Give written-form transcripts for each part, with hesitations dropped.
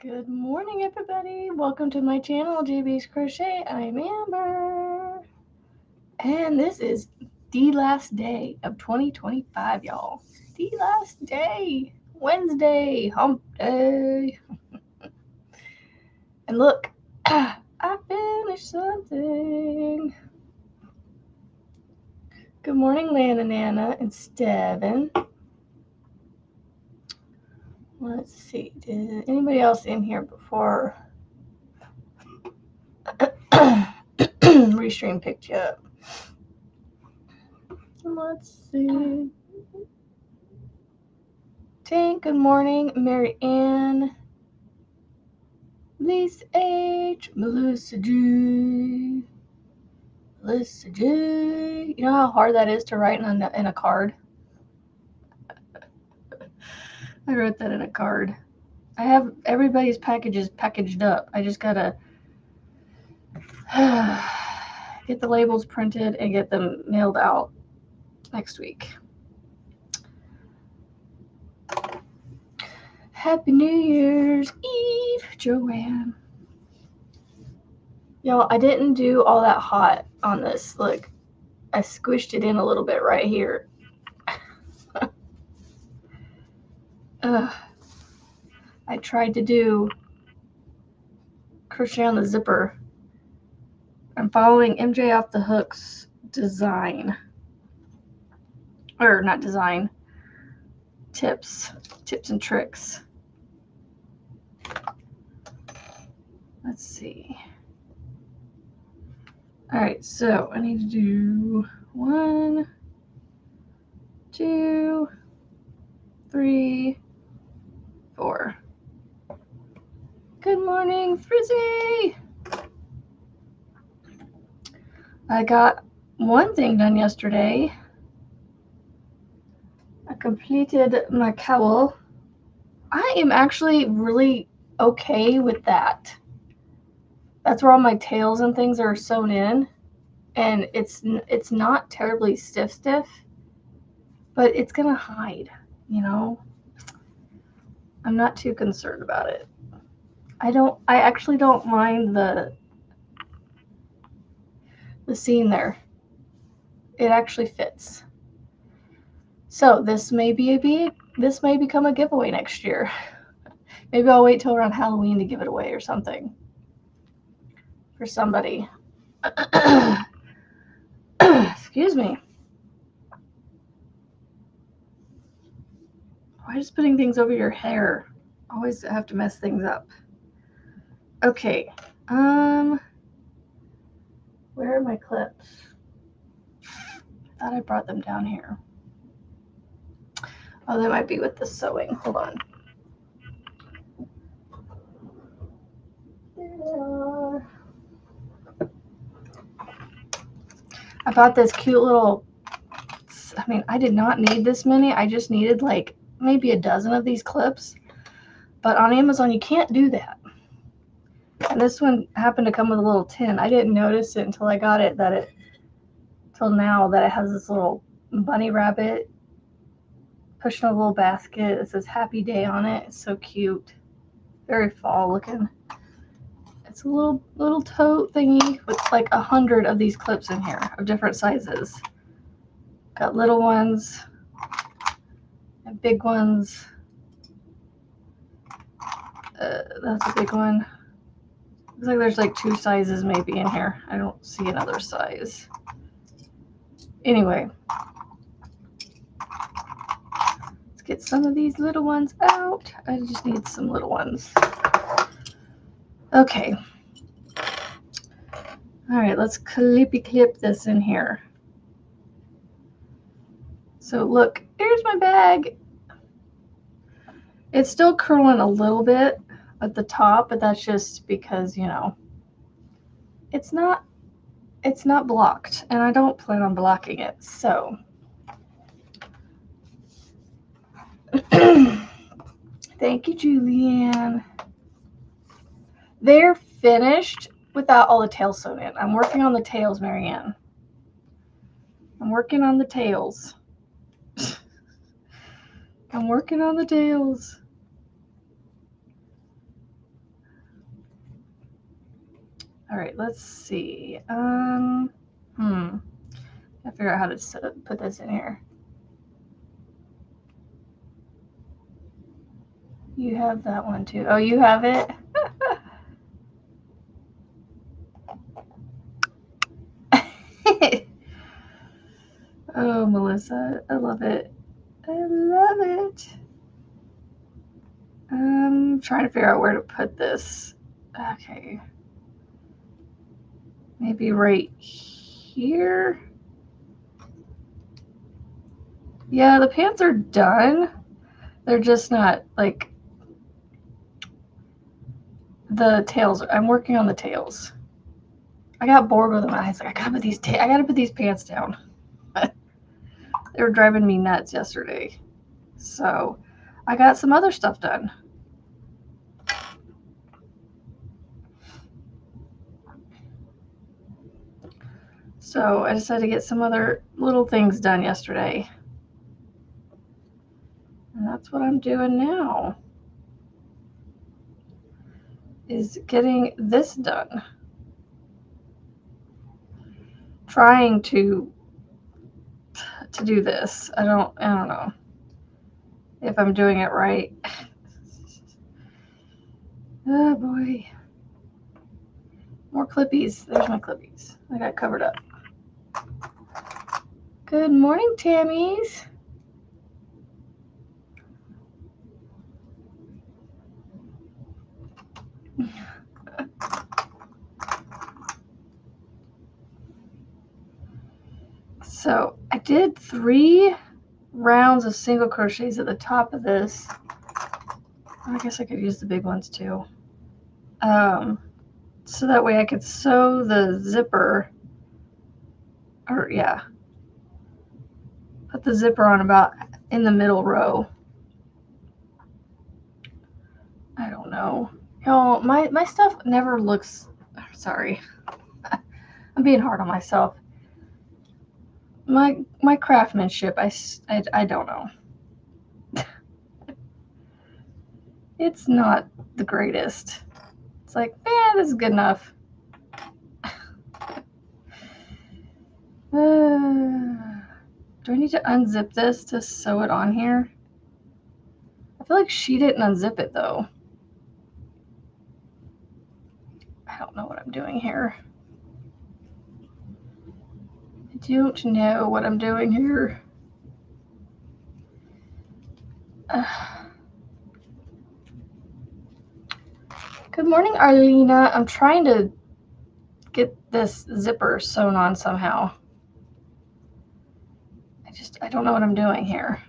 Good morning, everybody. Welcome to my channel, JB's Crochet. I'm Amber. And this is the last day of 2025, y'all. The last day. Wednesday, hump day. And look, I finished something. Good morning, Lana, Nana, and Steven. Let's see. Did anybody else in here before Restream picked you up? Let's see. Tank, good morning. Mary Ann. Lisa H. Melissa G. Melissa G. You know how hard that is to write in a card? I wrote that in a card. I have everybody's packages packaged up. I just gotta get the labels printed and get them mailed out next week. Happy New Year's Eve, Joanne. Y'all, I didn't do all that hot on this. Look, I squished it in a little bit right here. I tried to do crochet on the zipper. I'm following MJ Off the Hook's design. Or not design. Tips and tricks. Let's see. Alright, so I need to do 1, 2, 3, 4. Good morning, Frizzy! I got one thing done yesterday. I completed my cowl. I am actually really okay with that. That's where all my tails and things are sewn in, and it's not terribly stiff, but it's gonna hide, you know. I'm not too concerned about it. I actually don't mind the seam there. It actually fits. So this may become a giveaway next year. Maybe I'll wait till around Halloween to give it away or something for somebody. Excuse me. Why is putting things over your hair? Always have to mess things up. Okay. Where are my clips? I thought I brought them down here. Oh, they might be with the sewing. Hold on. There they are. I bought this cute little, I mean, I did not need this many. I just needed like maybe a dozen of these clips. But on Amazon, you can't do that. And this one happened to come with a little tin. I didn't notice it until I got it, till now, that it has this little bunny rabbit pushing a little basket. It says Happy Day on it. It's so cute. Very fall looking. It's a little tote thingy with like 100 of these clips in here of different sizes. Got little ones and big ones. That's a big one. Looks like there's like 2 sizes maybe in here. I don't see another size. Anyway, let's get some of these little ones out. I just need some little ones. Okay. All right, let's clippy clip this in here. So look, here's my bag. It's still curling a little bit at the top, but that's just because, you know, it's not blocked, and I don't plan on blocking it. So thank you, Julianne. They're finished without all the tails sewn in. I'm working on the tails, Marianne. I'm working on the tails. I'm working on the tails. All right, let's see. I figure out how to put this in here. You have that one too. Oh, you have it? Oh, Melissa, I love it. I love it. I'm trying to figure out where to put this. Okay. Maybe right here. Yeah, the pants are done. They're just not like the tails. I'm working on the tails. I got bored with them. I was like, I gotta put these pants down. They were driving me nuts yesterday. So I got some other stuff done. So I decided to get some other little things done yesterday. And that's what I'm doing now. Is getting this done. Trying to do this. I don't know if I'm doing it right. Oh boy. More clippies. There's my clippies. I got covered up. Good morning, Tammys. So I did 3 rounds of single crochets at the top of this. I guess I could use the big ones too. So that way I could sew the zipper, or yeah, put the zipper on about in the middle row. I don't know. Y'all, my stuff never looks, sorry. I'm being hard on myself. My craftsmanship, I don't know. It's not the greatest. It's like, this is good enough. Do I need to unzip this to sew it on here? I feel like she didn't unzip it though. I don't know what I'm doing here. I don't know what I'm doing here. Good morning, Arlena. I'm trying to get this zipper sewn on somehow. I don't know what I'm doing here.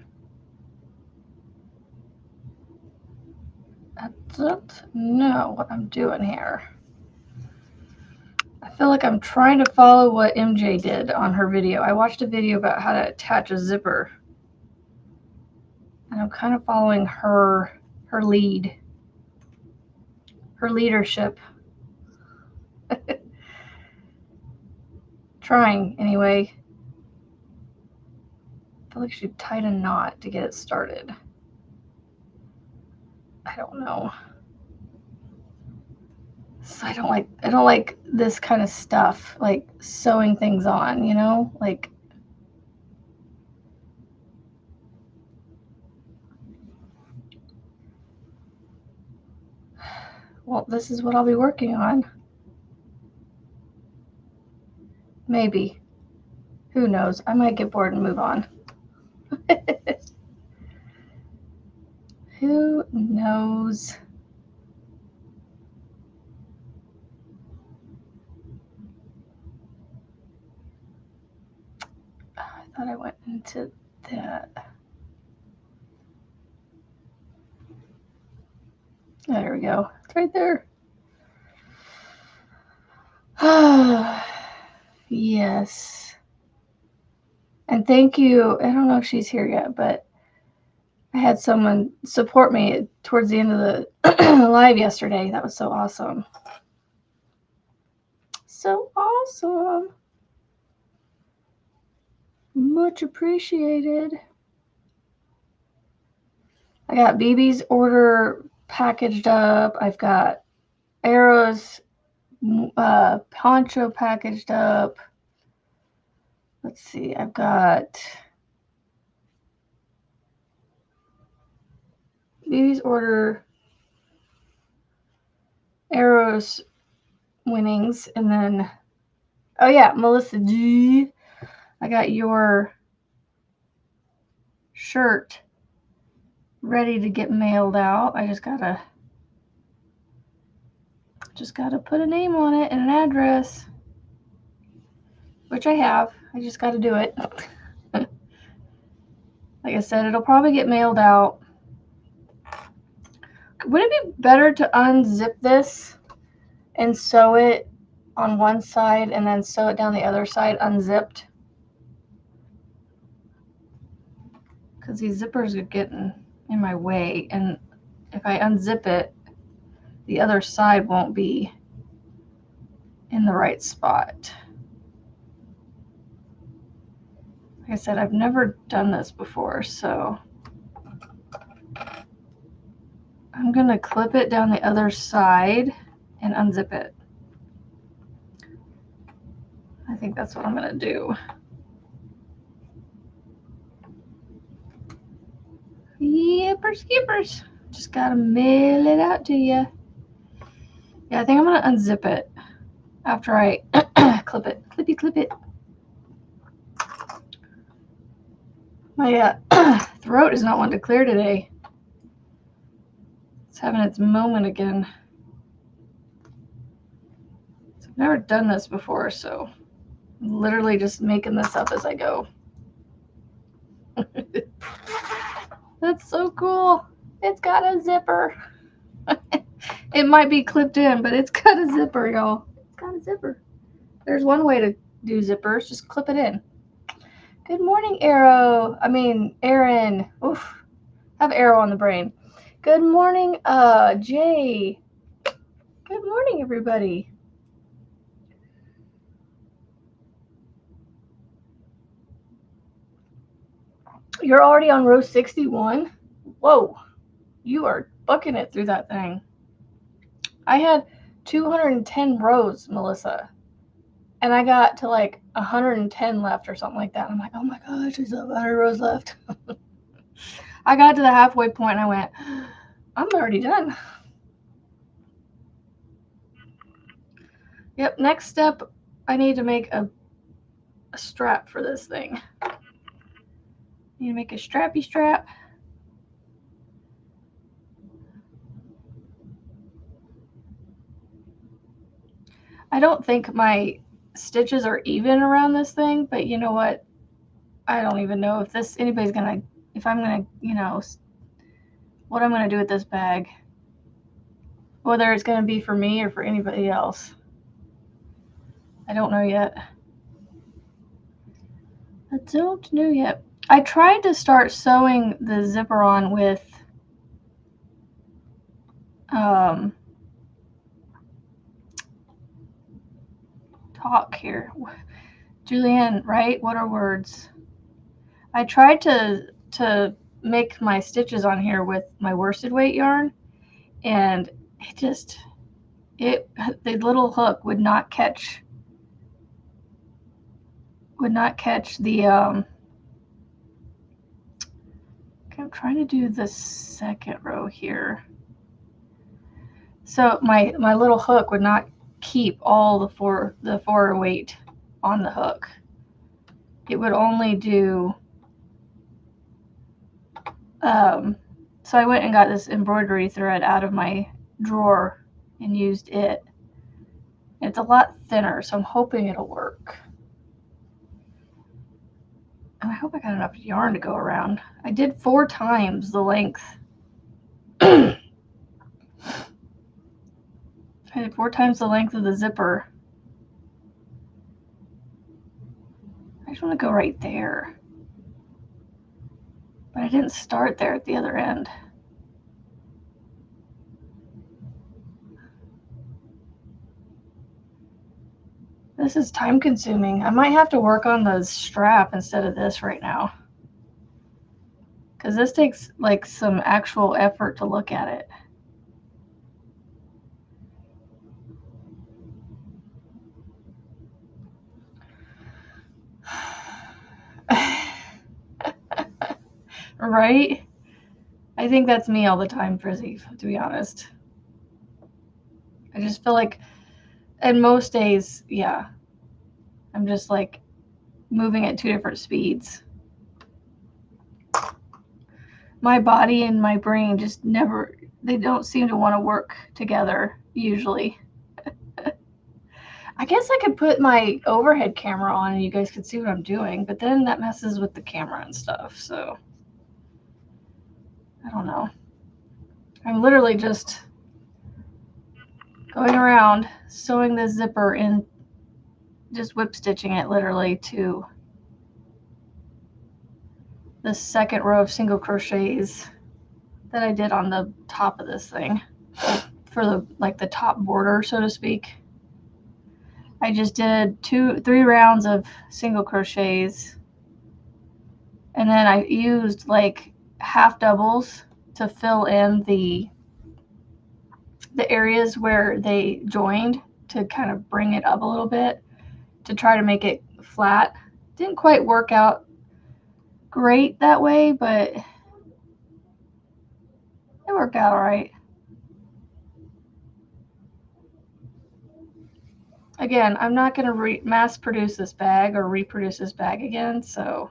I don't know what I'm doing here. I feel like I'm trying to follow what MJ did on her video. I watched a video about how to attach a zipper. And I'm kind of following her lead. Her leadership. Trying, anyway. I feel like she tied a knot to get it started. I don't know. So I don't like this kind of stuff, like sewing things on, you know? Like, well, this is what I'll be working on. Maybe. Who knows? I might get bored and move on. Who knows? I thought I went into that. There we go. It's right there. Yes. And thank you. I don't know if she's here yet, but I had someone support me towards the end of the live yesterday. That was so awesome. So awesome. Much appreciated. I got BB's order packaged up. I've got Arrow's poncho packaged up. Let's see, I've got Baby's Order, Arrows winnings, and then, oh yeah, Melissa G. I got your shirt ready to get mailed out. I just gotta put a name on it and an address, which I have. I just gotta do it. Like I said, it'll probably get mailed out. Would it be better to unzip this and sew it on one side and then sew it down the other side unzipped? Because these zippers are getting in my way, and if I unzip it, the other side won't be in the right spot. Like I said, I've never done this before, so I'm going to clip it down the other side and unzip it. I think that's what I'm going to do. Yippers skippers. Just got to mail it out to you. Yeah, I think I'm going to unzip it after I clip it. Clip it. My throat is not wanting to clear today. It's having its moment again. So I've never done this before, so I'm literally just making this up as I go. That's so cool. It's got a zipper. It might be clipped in, but it's got a zipper, y'all. It's got a zipper. There's one way to do zippers. Just clip it in. Good morning, Aaron. Oof. Have arrow on the brain. Good morning, Jay. Good morning, everybody. You're already on row 61? Whoa. You are bucking it through that thing. I had 210 rows, Melissa. And I got to like 110 left or something like that. I'm like, oh my gosh, there's 100 rows left. I got to the halfway point and I went, I'm already done. Yep, next step, I need to make a strap for this thing. I need to make a strappy strap. I don't think my stitches are even around this thing, but you know what? I don't even know if anybody's gonna, if I'm gonna, what I'm gonna do with this bag. Whether it's gonna be for me or for anybody else. I don't know yet. I don't know yet. I tried to start sewing the zipper on with talk here. Julianne, right? What are words? I tried to make my stitches on here with my worsted weight yarn, and the little hook would not catch the okay, I'm trying to do the second row here. So my little hook would not keep all the four weight on the hook. It would only do so I went and got this embroidery thread out of my drawer and used it. It's a lot thinner, so I'm hoping it'll work. And I hope I got enough yarn to go around. I did 4 times the length. I did 4 times the length of the zipper. I just want to go right there. But I didn't start there at the other end. This is time consuming. I might have to work on the strap instead of this right now. Because this takes like some actual effort to look at it. Right? I think that's me all the time, Frizzy, to be honest. I just feel like, and most days, yeah, I'm just like moving at two different speeds. My body and my brain just never, they don't seem to want to work together usually. I guess I could put my overhead camera on and you guys could see what I'm doing, but then that messes with the camera and stuff, so I don't know. I'm literally just going around sewing this zipper in, just whip stitching it literally to the second row of single crochets that I did on the top of this thing for the top border, so to speak. I just did 3 rounds of single crochets, and then I used like half doubles to fill in the areas where they joined to kind of bring it up a little bit to try to make it flat. Didn't quite work out great that way, but it worked out all right. Again, I'm not going to mass produce this bag or reproduce this bag again, so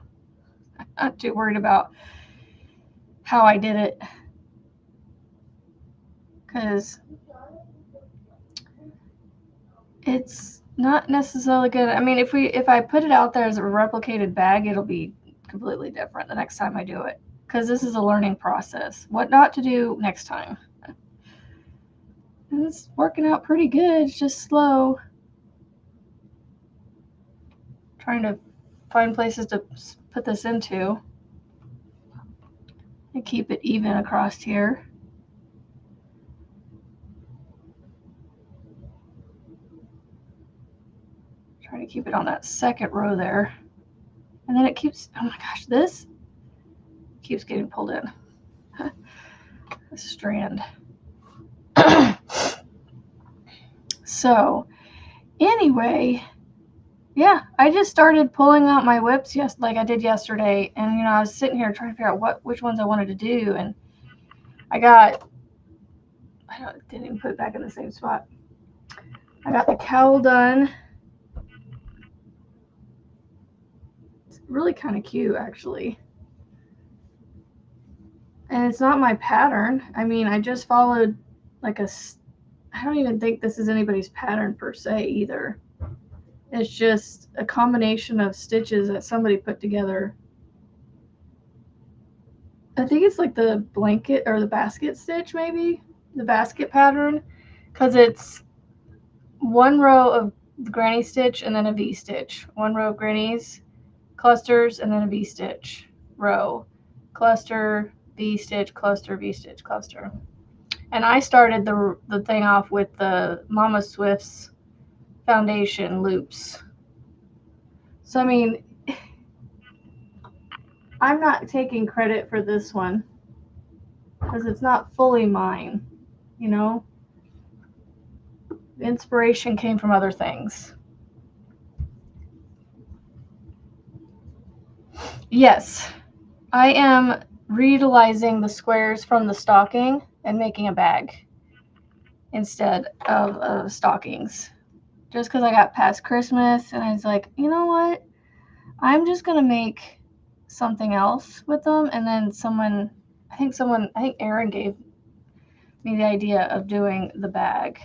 I'm not too worried about how I did it, because it's not necessarily good. I mean, if I put it out there as a replicated bag, it'll be completely different the next time I do it, because this is a learning process. What not to do next time. And it's working out pretty good. It's just slow. Trying to find places to put this into and keep it even across here. Try to keep it on that second row there. And then it keeps, oh my gosh, this keeps getting pulled in. This strand. So anyway, yeah, I just started pulling out my whips like I did yesterday, and I was sitting here trying to figure out which ones I wanted to do, and I didn't even put it back in the same spot. I got the cowl done. It's really kind of cute, actually. And it's not my pattern. I mean, I just followed like I don't even think this is anybody's pattern per se either. It's just a combination of stitches that somebody put together. I think it's like the blanket or the basket stitch, maybe the basket pattern, because it's one row of granny stitch and then a V stitch, one row of grannies, clusters, and then a V stitch row, cluster, V stitch, cluster, V stitch, cluster. And I started the thing off with the Mama Swift's foundation loops. So I mean, I'm not taking credit for this one because it's not fully mine, The inspiration came from other things. Yes, I am reutilizing the squares from the stocking and making a bag instead of stockings. Just because I got past Christmas and I was like, you know what? I'm just going to make something else with them. And then I think Erin gave me the idea of doing the bag.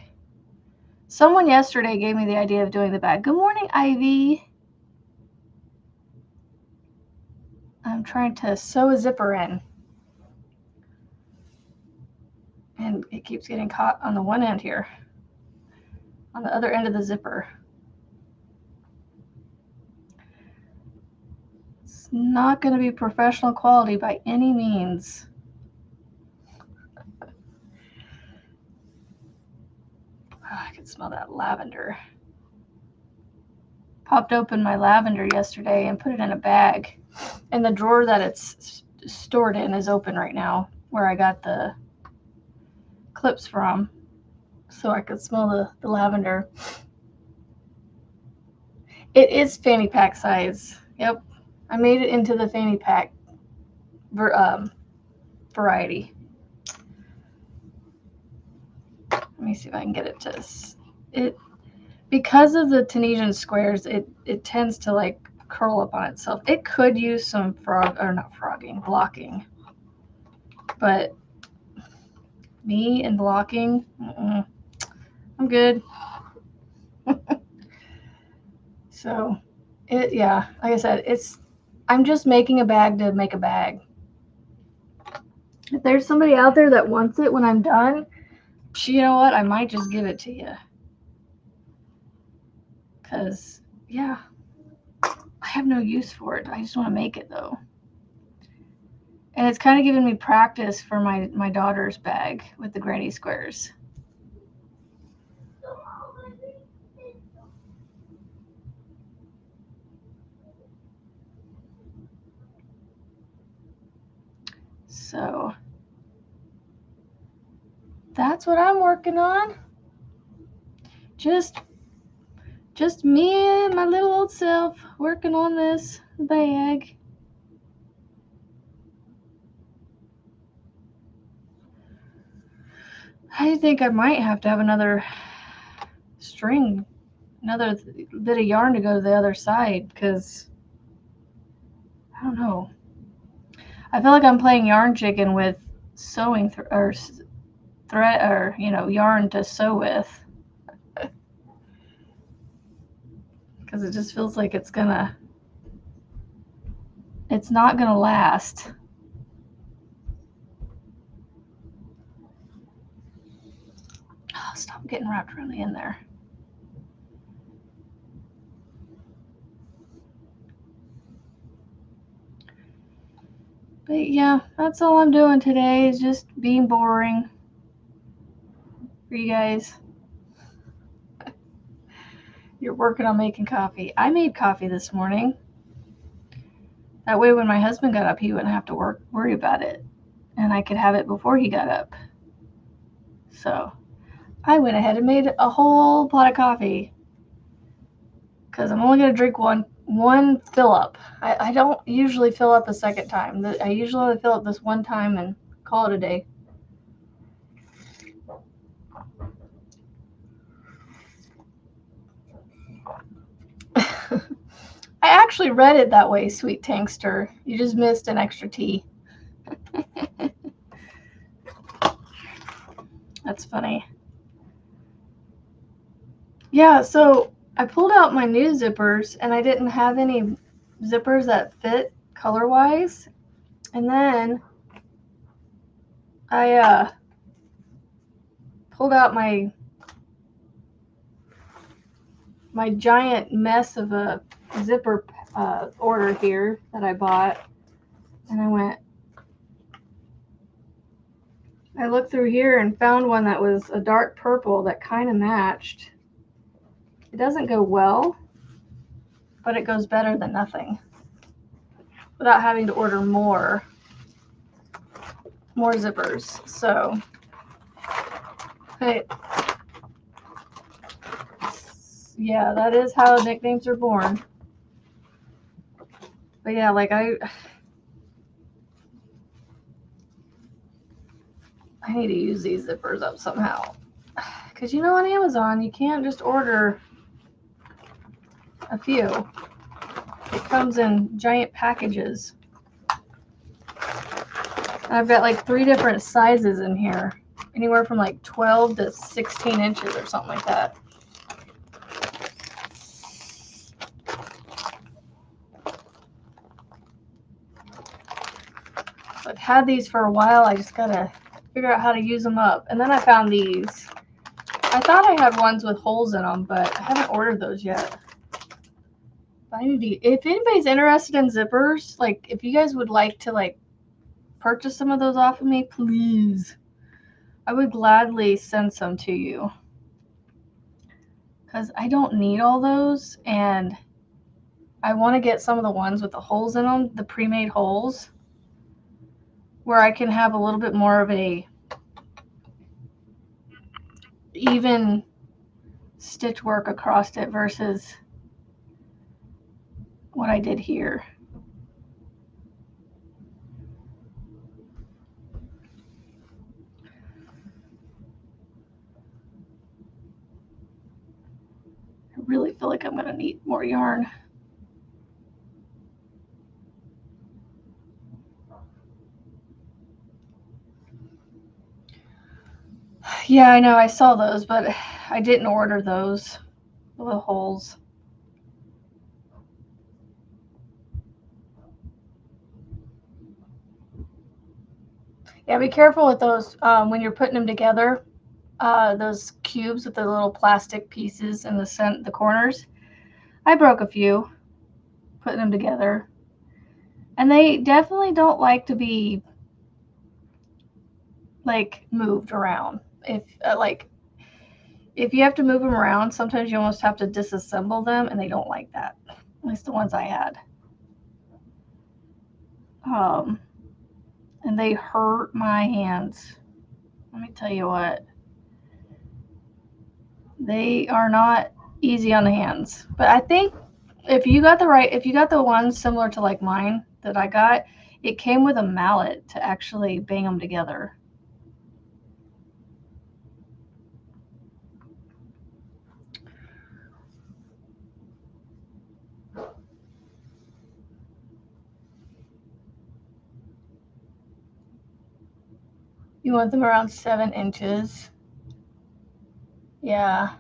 Someone yesterday gave me the idea of doing the bag. Good morning, Ivy. I'm trying to sew a zipper in. And it keeps getting caught on the one end here, on the other end of the zipper. It's not going to be professional quality by any means. I can smell that lavender. Popped open my lavender yesterday and put it in a bag. And the drawer that it's stored in is open right now, where I got the clips from, so I could smell the lavender. It is fanny pack size. Yep. I made it into the fanny pack variety. Let me see if I can get it to it. Because of the Tunisian squares, it tends to like curl up on itself. It could use some blocking. But me and blocking, I'm good. So, yeah, like I said, I'm just making a bag to make a bag. If there's somebody out there that wants it when I'm done, you know what? I might just give it to you. Because, yeah, I have no use for it. I just want to make it, though. And it's kind of given me practice for my daughter's bag with the granny squares. So that's what I'm working on. Just me and my little old self working on this bag. I think I might have to have another string, another bit of yarn to go to the other side, because I don't know. I feel like I'm playing yarn chicken with sewing or thread, or yarn to sew with, because it just feels like it's not gonna last. Oh, stop getting wrapped around the end there. But yeah, that's all I'm doing today, is just being boring for you guys. You're working on making coffee. I made coffee this morning. That way when my husband got up, he wouldn't have to worry about it. And I could have it before he got up. So I went ahead and made a whole pot of coffee, because I'm only going to drink one fill up. I don't usually fill up a second time. I usually only fill up this one time and call it a day. I actually read it that way, sweet tankster. You just missed an extra T. That's funny. Yeah, so I pulled out my new zippers, and I didn't have any zippers that fit color-wise. And then I pulled out my giant mess of a zipper order here that I bought. And I looked through here and found one that was a dark purple that kind of matched. It doesn't go well, but it goes better than nothing, without having to order more zippers. So, hey, yeah, that is how nicknames are born. But yeah, like I need to use these zippers up somehow. Because on Amazon, you can't just order a few. It comes in giant packages. And I've got like 3 different sizes in here. Anywhere from like 12 to 16 inches or something like that. So I've had these for a while. I just gotta figure out how to use them up. And then I found these. I thought I had ones with holes in them, but I haven't ordered those yet. If anybody's interested in zippers, like if you guys would like to like purchase some of those off of me, please. I would gladly send some to you, because I don't need all those, and I want to get some of the ones with the holes in them, the pre-made holes, where I can have a little bit more of a even stitch work across it versus what I did here. really feel like I'm going to need more yarn. Yeah, I know, I saw those, but I didn't order those with holes. Yeah, be careful with those when you're putting them together. Those cubes with the little plastic pieces in the corners. I broke a few putting them together, and they definitely don't like to be like moved around. If you have to move them around, sometimes you almost have to disassemble them, and they don't like that. At least the ones I had. And they hurt my hands. Let me tell you what. They are not easy on the hands. But I think if you got the ones similar to like mine that I got, it came with a mallet to actually bang them together. You want them around 7 inches. Yeah.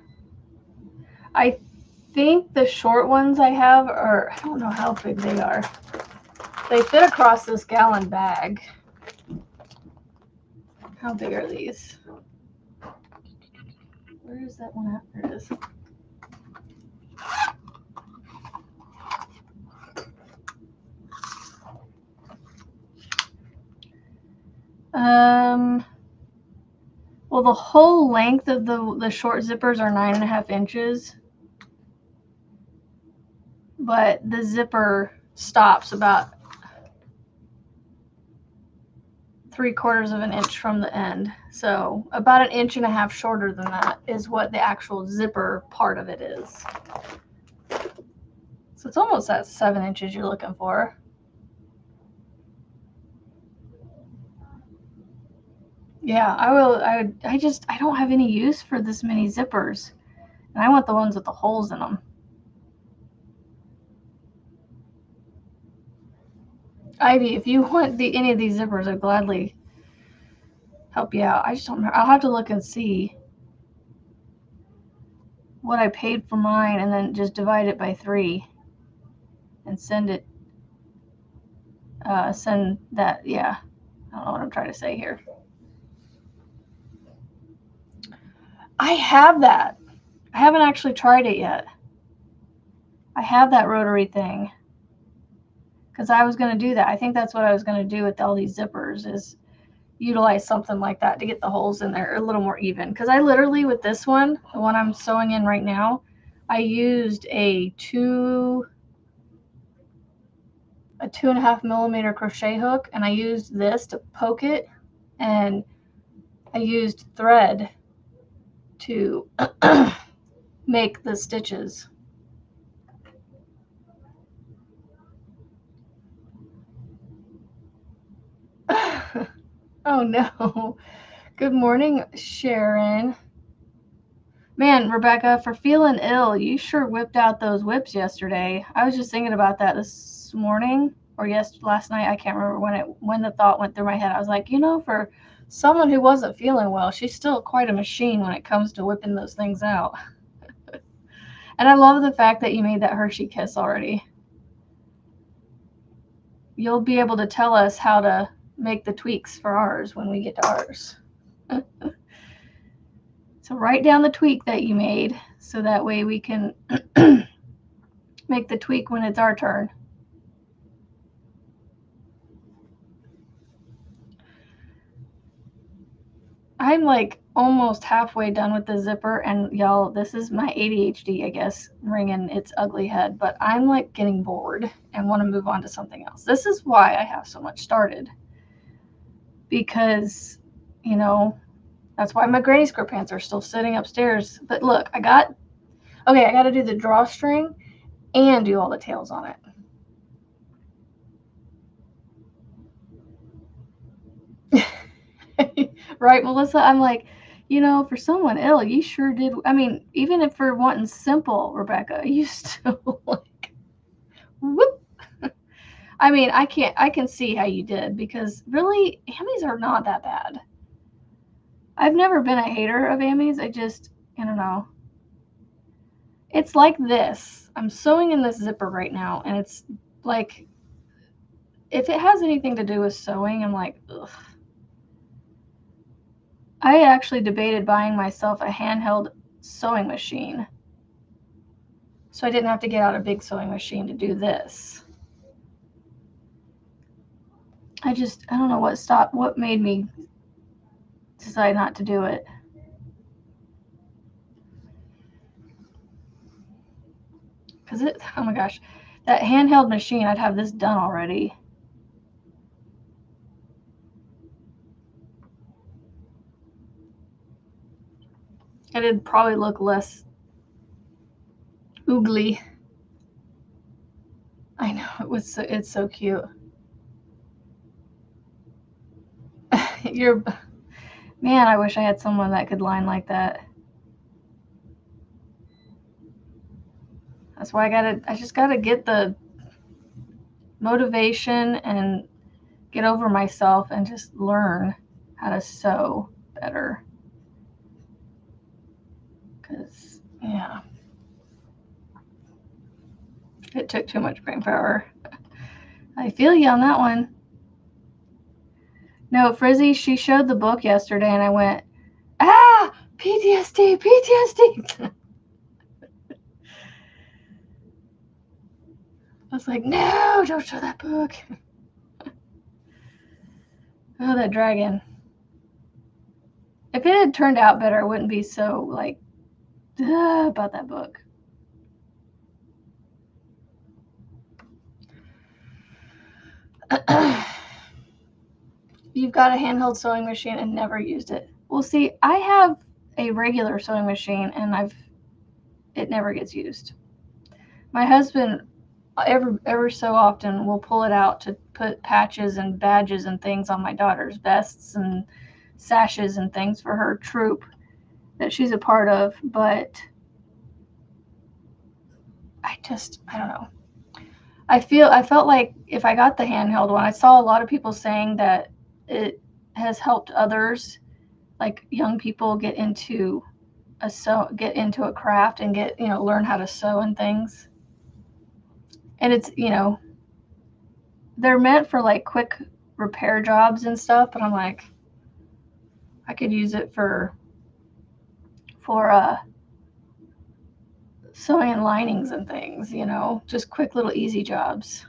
I think the short ones I have are, I don't know how big they are. They fit across this gallon bag. How big are these? Where is that one at? There it is. Well, the whole length of the short zippers are 9.5 inches, but the zipper stops about 3/4 of an inch from the end. So about 1.5 inches shorter than that is what the actual zipper part of it is. So it's almost that 7 inches you're looking for. Yeah, I will. I don't have any use for this many zippers, and I want the ones with the holes in them. Ivy, if you want any of these zippers, I'd gladly help you out. I just don't remember. I'll have to look and see what I paid for mine, and then just divide it by 3, and send that. Yeah, I don't know what I'm trying to say here. I have that. I haven't actually tried it yet. I have that rotary thing because I was going to do that. I think that's what I was going to do with all these zippers is utilize something like that to get the holes in there a little more even. Because I literally, with this one, the one I'm sewing in right now, I used a 2.5 millimeter crochet hook, and I used this to poke it, and I used thread to make the stitches. Oh no. Good morning, Sharon. Man, Rebecca, for feeling ill, you sure whipped out those whips yesterday. I was just thinking about that this morning or last night. I can't remember when the thought went through my head. I was like, for someone who wasn't feeling well, she's still quite a machine when it comes to whipping those things out. And I love the fact that you made that Hershey Kiss already. You'll be able to tell us how to make the tweaks for ours when we get to ours. So write down the tweak that you made so that way we can make the tweak when it's our turn. I'm like almost halfway done with the zipper, and y'all, this is my ADHD, I guess, ringing its ugly head, but I'm like getting bored and want to move on to something else. This is why I have so much started, because, that's why my granny square pants are still sitting upstairs. But look, I got to do the drawstring and do all the tails on it. Right, Melissa? I'm like, You know, for someone ill, you sure did. I mean, even if for wanting simple, Rebecca, you still like, whoop. I mean, I can see how you did, because really, Amy's are not that bad. I've never been a hater of Amy's. I don't know. It's like this. I'm sewing in this zipper right now, and it's like, if it has anything to do with sewing, I'm like, ugh. I actually debated buying myself a handheld sewing machine, so I didn't have to get out a big sewing machine to do this. I don't know what made me decide not to do it. Because oh my gosh, that handheld machine, I'd have this done already. It'd probably look less oogly. I know, it's so cute. Man, I wish I had someone that could line like that. That's why I just gotta get the motivation and get over myself and just learn how to sew better. Because, yeah, it took too much brain power. I feel you on that one. No, Frizzy, she showed the book yesterday, and I went, ah, PTSD, PTSD. I was like, no, don't show that book. Oh, that dragon. If it had turned out better, I wouldn't be so, like, about that book. You've got a handheld sewing machine and never used it. Well, see, I have a regular sewing machine, and it never gets used. My husband, ever so often, will pull it out to put patches and badges and things on my daughter's vests and sashes and things for her troop that she's a part of, but I don't know. I felt like if I got the handheld one, I saw a lot of people saying that it has helped others, like young people, get into a craft and learn how to sew and things. And it's, they're meant for like quick repair jobs and stuff, but I'm like, I could use it for sewing and linings and things, just quick little easy jobs.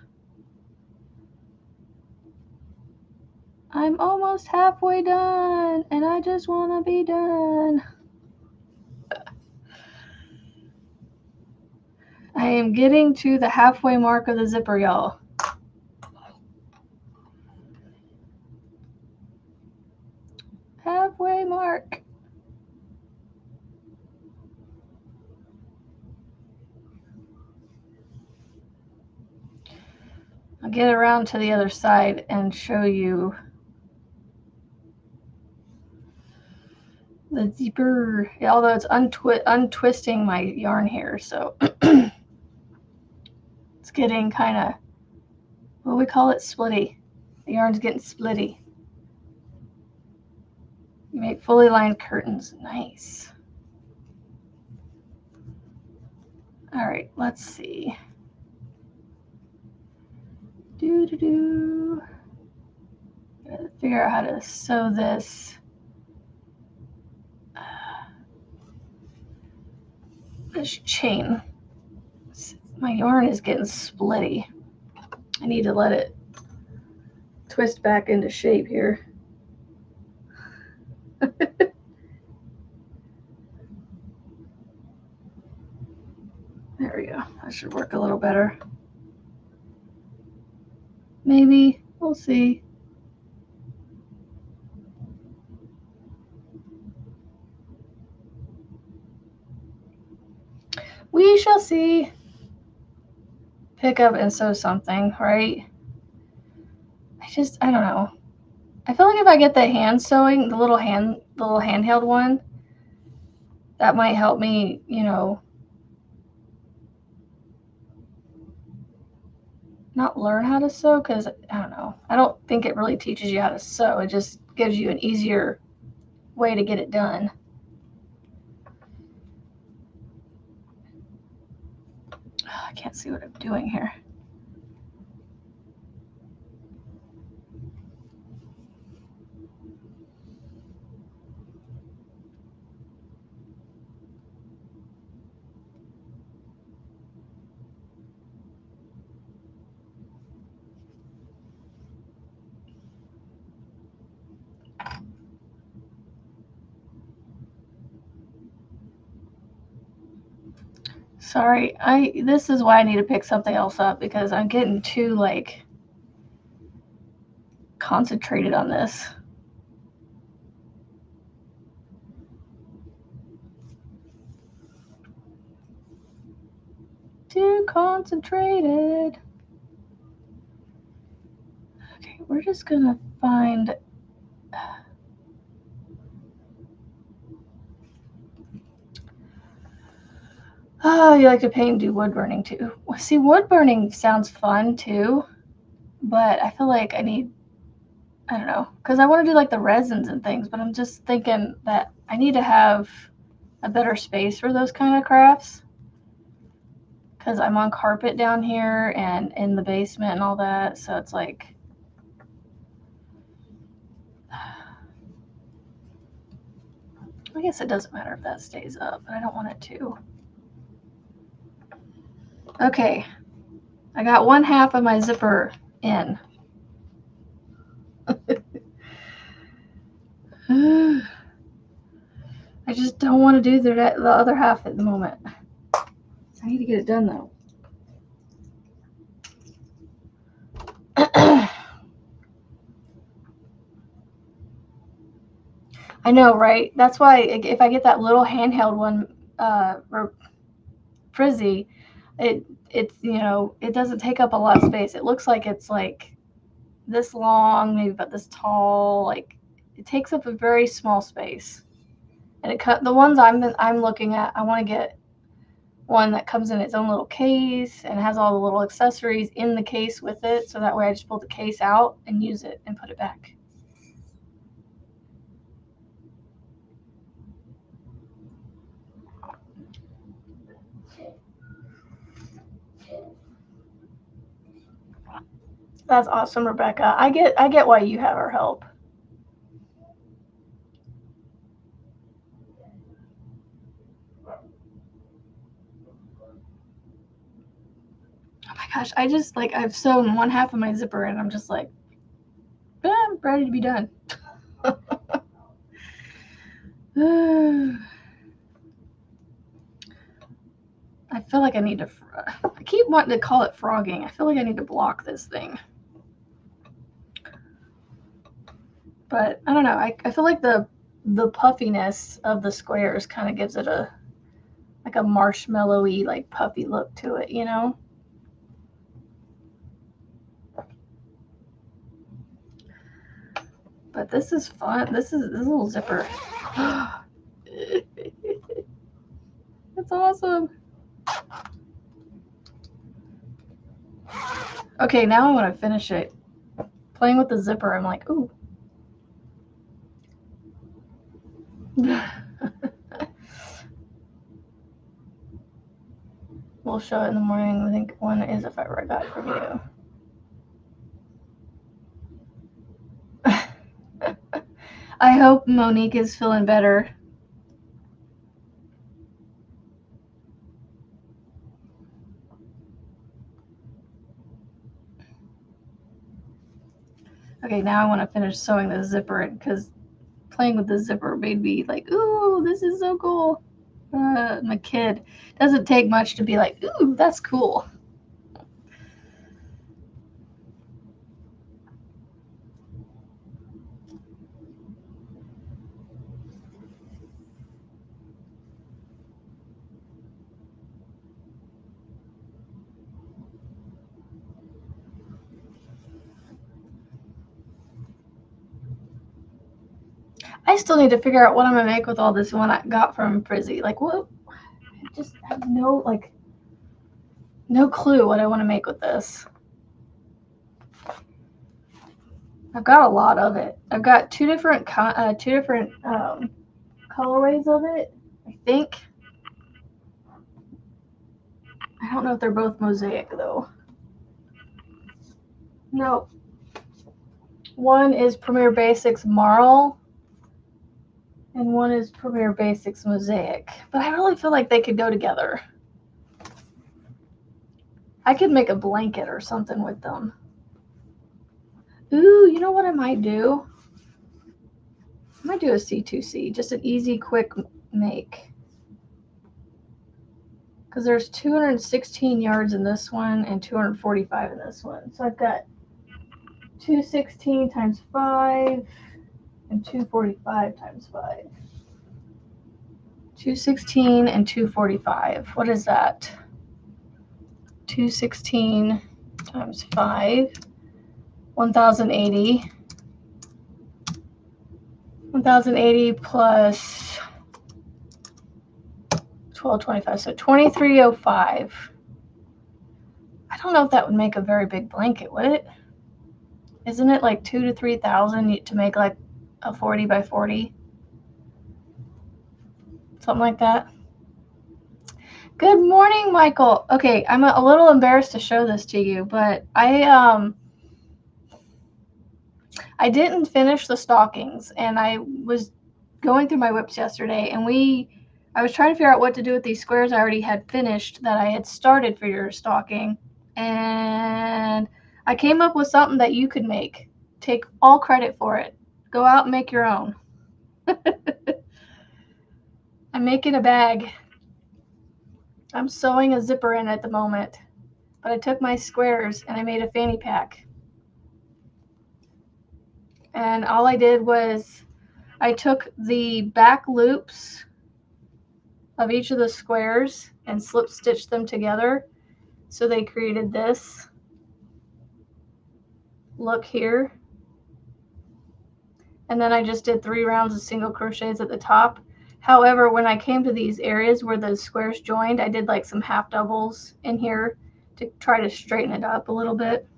I'm almost halfway done, and I just want to be done. I am getting to the halfway mark of the zipper, y'all. Halfway mark. I'll get around to the other side and show you the zipper, although it's untwisting my yarn here, so it's getting kind of, what do we call it, splitty. The yarn's getting splitty. You make fully lined curtains. Nice. All right, let's see. Gotta figure out how to sew this. This chain. My yarn is getting splitty. I need to let it twist back into shape here. There we go. That should work a little better. Maybe. We'll see. We shall see. Pick up and sew something, right? I don't know. I feel like if I get the hand sewing, the little handheld one, that might help me, you know, not learn how to sew, because I don't know. I don't think it really teaches you how to sew. It just gives you an easier way to get it done. I can't see what I'm doing here. Sorry, this is why I need to pick something else up, because I'm getting too like concentrated on this. Too concentrated. Okay, we're just gonna find. Oh, you like to paint and do wood burning too. See, wood burning sounds fun too, but I feel like I don't know, because I want to do like the resins and things, but I'm just thinking that I need to have a better space for those kind of crafts, because I'm on carpet down here and in the basement and all that, so it's like, I guess it doesn't matter if that stays up, but I don't want it to. Okay, I got 1/2 of my zipper in. I just don't want to do the other half at the moment. So I need to get it done though. I know, right? That's why if I get that little handheld one, frizzy, it's you know, it doesn't take up a lot of space. It looks like it's like this long, maybe about this tall. Like it takes up a very small space. And the ones I'm looking at, I want to get one that comes in its own little case and has all the little accessories in the case with it, so that way I just pull the case out and use it and put it back. That's awesome, Rebecca. I get why you have our help. Oh my gosh, I just like I've sewn 1/2 of my zipper and I'm just like, I'm ready to be done. I feel like I need to. I keep wanting to call it frogging. I feel like I need to block this thing. But I don't know. I feel like the puffiness of the squares kind of gives it a like a marshmallowy, like puffy look to it, you know? But this is fun. This little zipper. It's awesome. Okay, now I want to finish it. Playing with the zipper, I'm like, ooh. We'll show it in the morning. I think one is if I ever got it from you. I hope Monique is feeling better. Okay, now I want to finish sewing the zipper in, because playing with the zipper made me like, ooh, this is so cool. My kid, doesn't take much to be like, ooh, that's cool. I still need to figure out what I'm going to make with all this one I got from Frizzy. Like, what? I just have no clue what I want to make with this. I've got a lot of it. I've got two different colorways of it, I think. I don't know if they're both mosaic though. No. One is Premier Basics Marl and one is Premier Basics Mosaic. But I really feel like they could go together. I could make a blanket or something with them. Ooh, you know what I might do? I might do a C2C, just an easy, quick make. Because there's 216 yards in this one and 245 in this one. So I've got 216 times 5 and 245 times 5. 216 and 245. What is that? 216 times 5, 1,080. 1,080 plus 1,225, so 2,305. I don't know if that would make a very big blanket, would it? Isn't it like 2,000 to 3,000 to make like a 40 by 40? Something like that. Good morning, Michael. Okay, I'm a little embarrassed to show this to you, but I didn't finish the stockings, and I was going through my whips yesterday, and I was trying to figure out what to do with these squares I already had finished that I had started for your stocking, and I came up with something that you could make. Take all credit for it. Go out and make your own. I'm making a bag. I'm sewing a zipper in at the moment, but I took my squares and I made a fanny pack. And all I did was I took the back loops of each of the squares and slip stitched them together. So they created this look here. And then I just did 3 rounds of single crochets at the top. However, when I came to these areas where the squares joined, I did like some half doubles in here to try to straighten it up a little bit.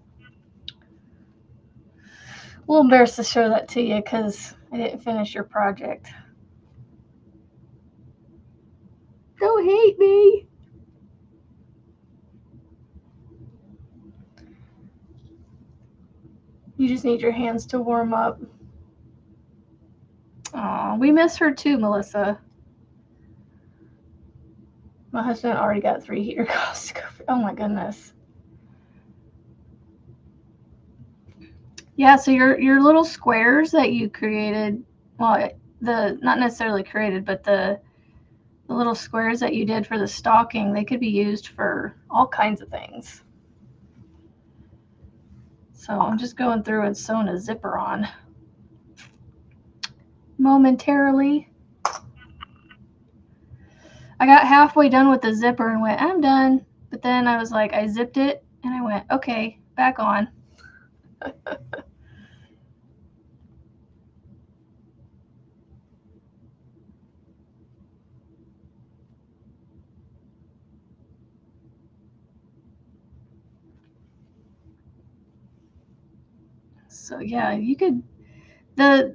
A little embarrassed to show that to you because I didn't finish your project. Don't hate me. You just need your hands to warm up. Aw, we miss her too, Melissa. My husband already got 3 heater costs to go for. Oh my goodness. Yeah, so your little squares that you created, well, not necessarily created, but the little squares that you did for the stocking, they could be used for all kinds of things. So I'm just going through and sewing a zipper on momentarily. I got halfway done with the zipper and went, I'm done. But then I was like, I zipped it and I went, okay, back on. So yeah, you could, the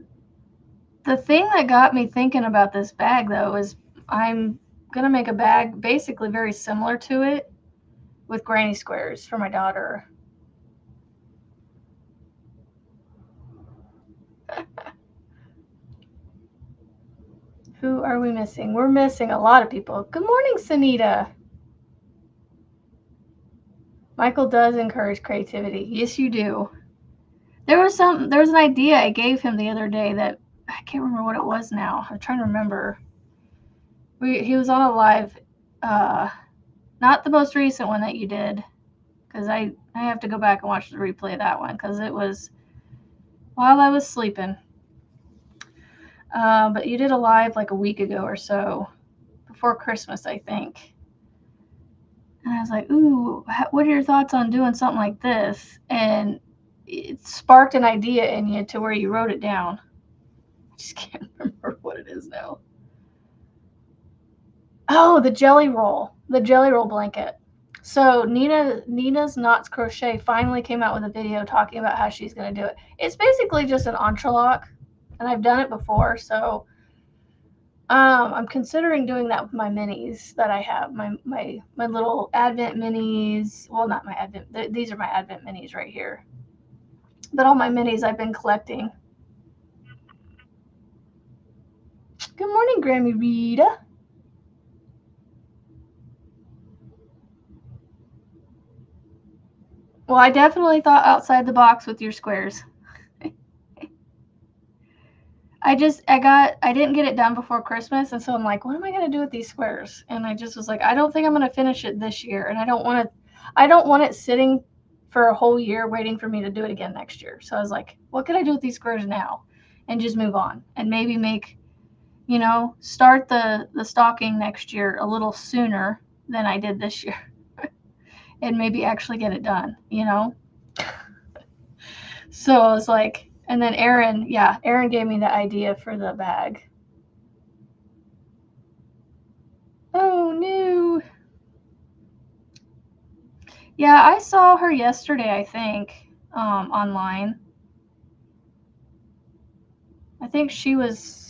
thing that got me thinking about this bag though is I'm gonna make a bag basically very similar to it with granny squares for my daughter. Who are we missing? We're missing a lot of people. Good morning, Sunita. Michael does encourage creativity. Yes, you do. There was an idea I gave him the other day that I can't remember what it was now. I'm trying to remember. He was on a live, not the most recent one that you did, because I have to go back and watch the replay of that one because it was while I was sleeping. But you did a live like a week ago or so, before Christmas, I think. And I was like, ooh, what are your thoughts on doing something like this? And it sparked an idea in you to where you wrote it down. just can't remember what it is now. Oh, the jelly roll blanket. So Nina's Knots Crochet finally came out with a video talking about how she's going to do it. It's basically just an entrelac, and I've done it before, so I'm considering doing that with my minis that I have, my little Advent minis. Well, not my Advent. These are my Advent minis right here. But all my minis I've been collecting. Good morning, Grammy Rita. Well, I definitely thought outside the box with your squares. I didn't get it done before Christmas, and so I'm like, what am I going to do with these squares? And I just was like, I don't think I'm going to finish it this year, and I don't want it sitting for a whole year waiting for me to do it again next year. So I was like, what can I do with these squares now? And just move on and maybe make, start the stocking next year a little sooner than I did this year. And maybe actually get it done, So I was like, and then Aaron gave me the idea for the bag. Oh, no. Yeah, I saw her yesterday, I think, online. I think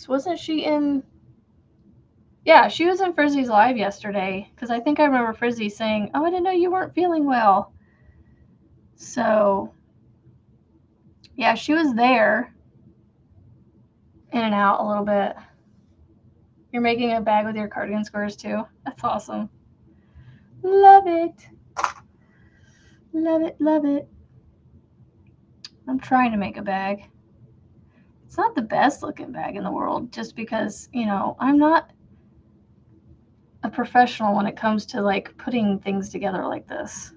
wasn't she in? Yeah, she was in Frizzy's live yesterday, because I think I remember Frizzy saying, oh, I didn't know you weren't feeling well. So, yeah, she was there, in and out a little bit. You're making a bag with your cardigan squares too? That's awesome. Love it. Love it, love it. I'm trying to make a bag. It's not the best looking bag in the world, just because, I'm not a professional when it comes to like putting things together like this.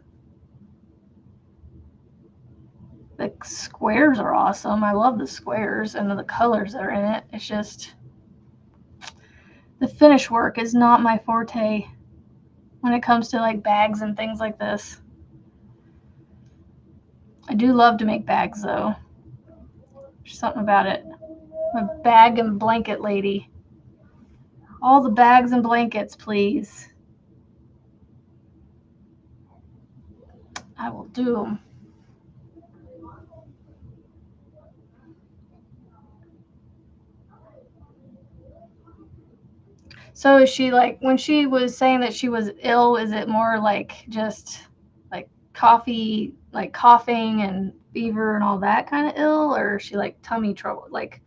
The squares are awesome. I love the squares and the colors that are in it. It's just the finish work is not my forte when it comes to like bags and things like this. I do love to make bags though. There's something about it. I'm a bag and blanket lady. All the bags and blankets, please. I will do them. So is she like, when she was saying that she was ill, is it more like just like coughing and fever and all that kind of ill, or is she like tummy trouble? Like,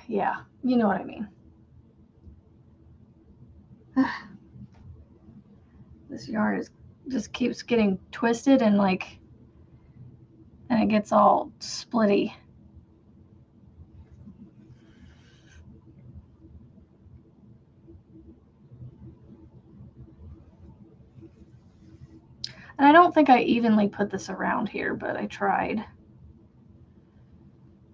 yeah, you know what I mean. This yarn just keeps getting twisted and it gets all splitty. And I don't think I evenly put this around here, but I tried.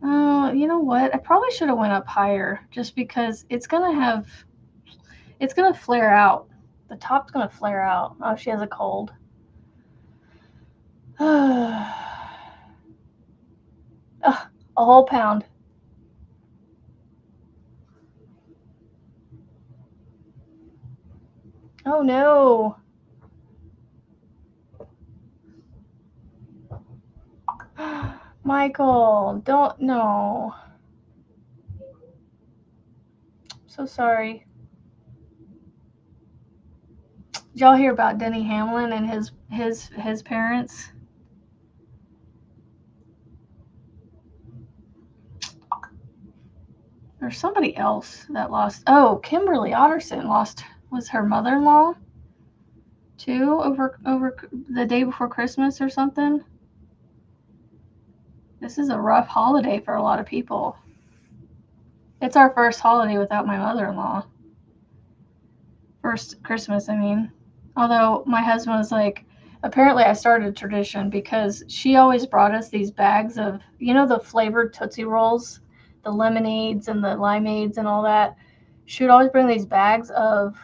Oh, you know what? I probably should have went up higher, just because it's gonna flare out. The top's gonna flare out. Oh, she has a cold. A whole pound. Oh no. Michael, don't, no. So sorry. Did y'all hear about Denny Hamlin and his parents? There's somebody else that lost. Oh, Kimberly Otterson was her mother-in-law too over the day before Christmas or something. This is a rough holiday for a lot of people. It's our first holiday without my mother-in-law. First Christmas, I mean. Although my husband was like, apparently I started a tradition because she always brought us these bags of, the flavored Tootsie Rolls, the lemonades and the limeades and all that. She would always bring these bags of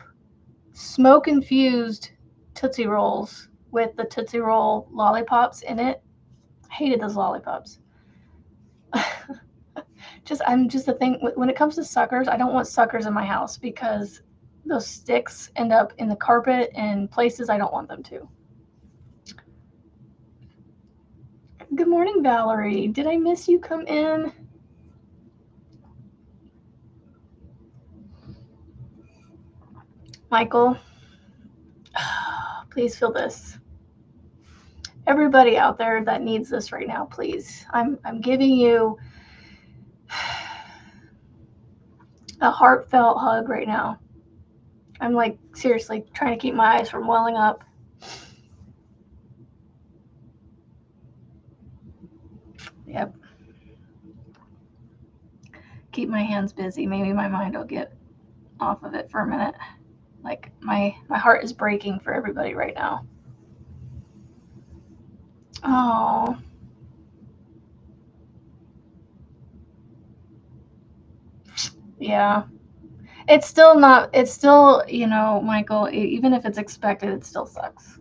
smoke-infused Tootsie Rolls with the Tootsie Roll lollipops in it. I hated those lollipops. I'm just the thing, when it comes to suckers, I don't want suckers in my house because those sticks end up in the carpet and places I don't want them to. Good morning, Valerie. Did I miss you come in? Michael, please feel this. Everybody out there that needs this right now, please. I'm giving you a heartfelt hug right now. I'm like seriously trying to keep my eyes from welling up. Yep. Keep my hands busy. Maybe my mind will get off of it for a minute. Like my heart is breaking for everybody right now. Oh. Yeah. It's still, you know, Michael, even if it's expected, it still sucks.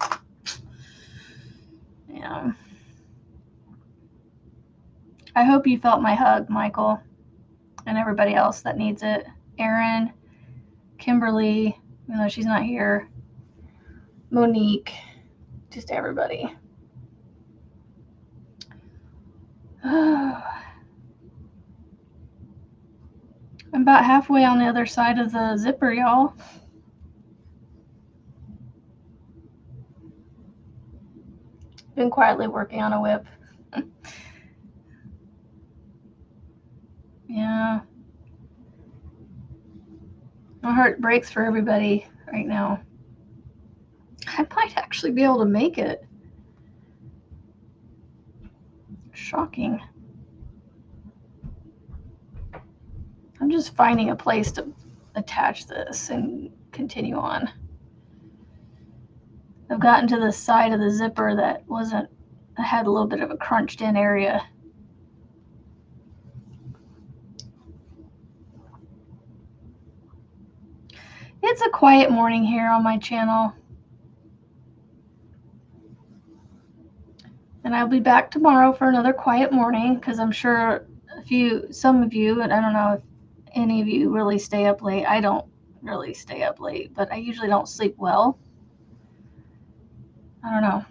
Yeah. I hope you felt my hug, Michael, and everybody else that needs it. Erin, Kimberly, even though she's not here, Monique, just everybody. I'm about halfway on the other side of the zipper, y'all. Been quietly working on a whip. Yeah. My heart breaks for everybody right now. I might actually be able to make it. Shocking. I'm just finding a place to attach this and continue on. I've gotten to the side of the zipper that had a little bit of a crunched in area. It's a quiet morning here on my channel. And I'll be back tomorrow for another quiet morning because I'm sure some of you, and I don't know if any of you really stay up late. I don't really stay up late, but I usually don't sleep well. I don't know.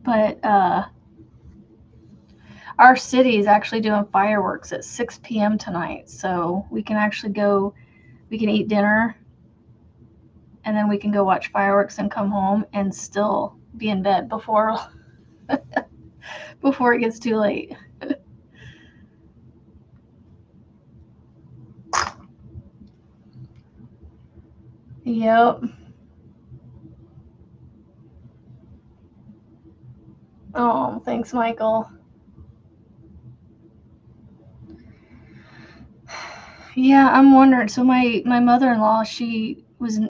But our city is actually doing fireworks at 6 p.m. tonight. So we can actually we can eat dinner, and then we can go watch fireworks and come home and still be in bed before it gets too late. Yep. Oh, thanks, Michael. Yeah, I'm wondering. So my mother-in-law, she was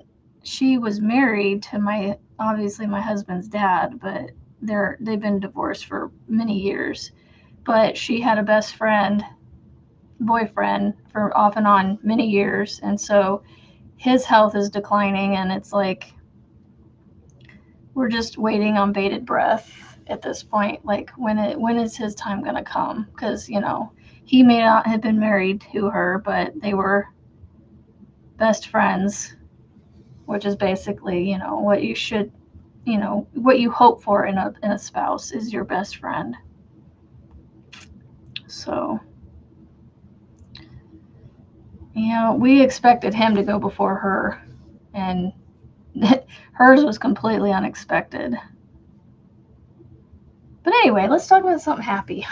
married to obviously my husband's dad, but they've been divorced for many years. But she had a best friend, boyfriend for off and on many years, and so his health is declining, and it's like we're just waiting on bated breath at this point. Like when is his time gonna come? Because you know he may not have been married to her, but they were best friends, which is basically what you should, what you hope for in a spouse is your best friend. So we expected him to go before her, and hers was completely unexpected. But anyway, let's talk about something happy.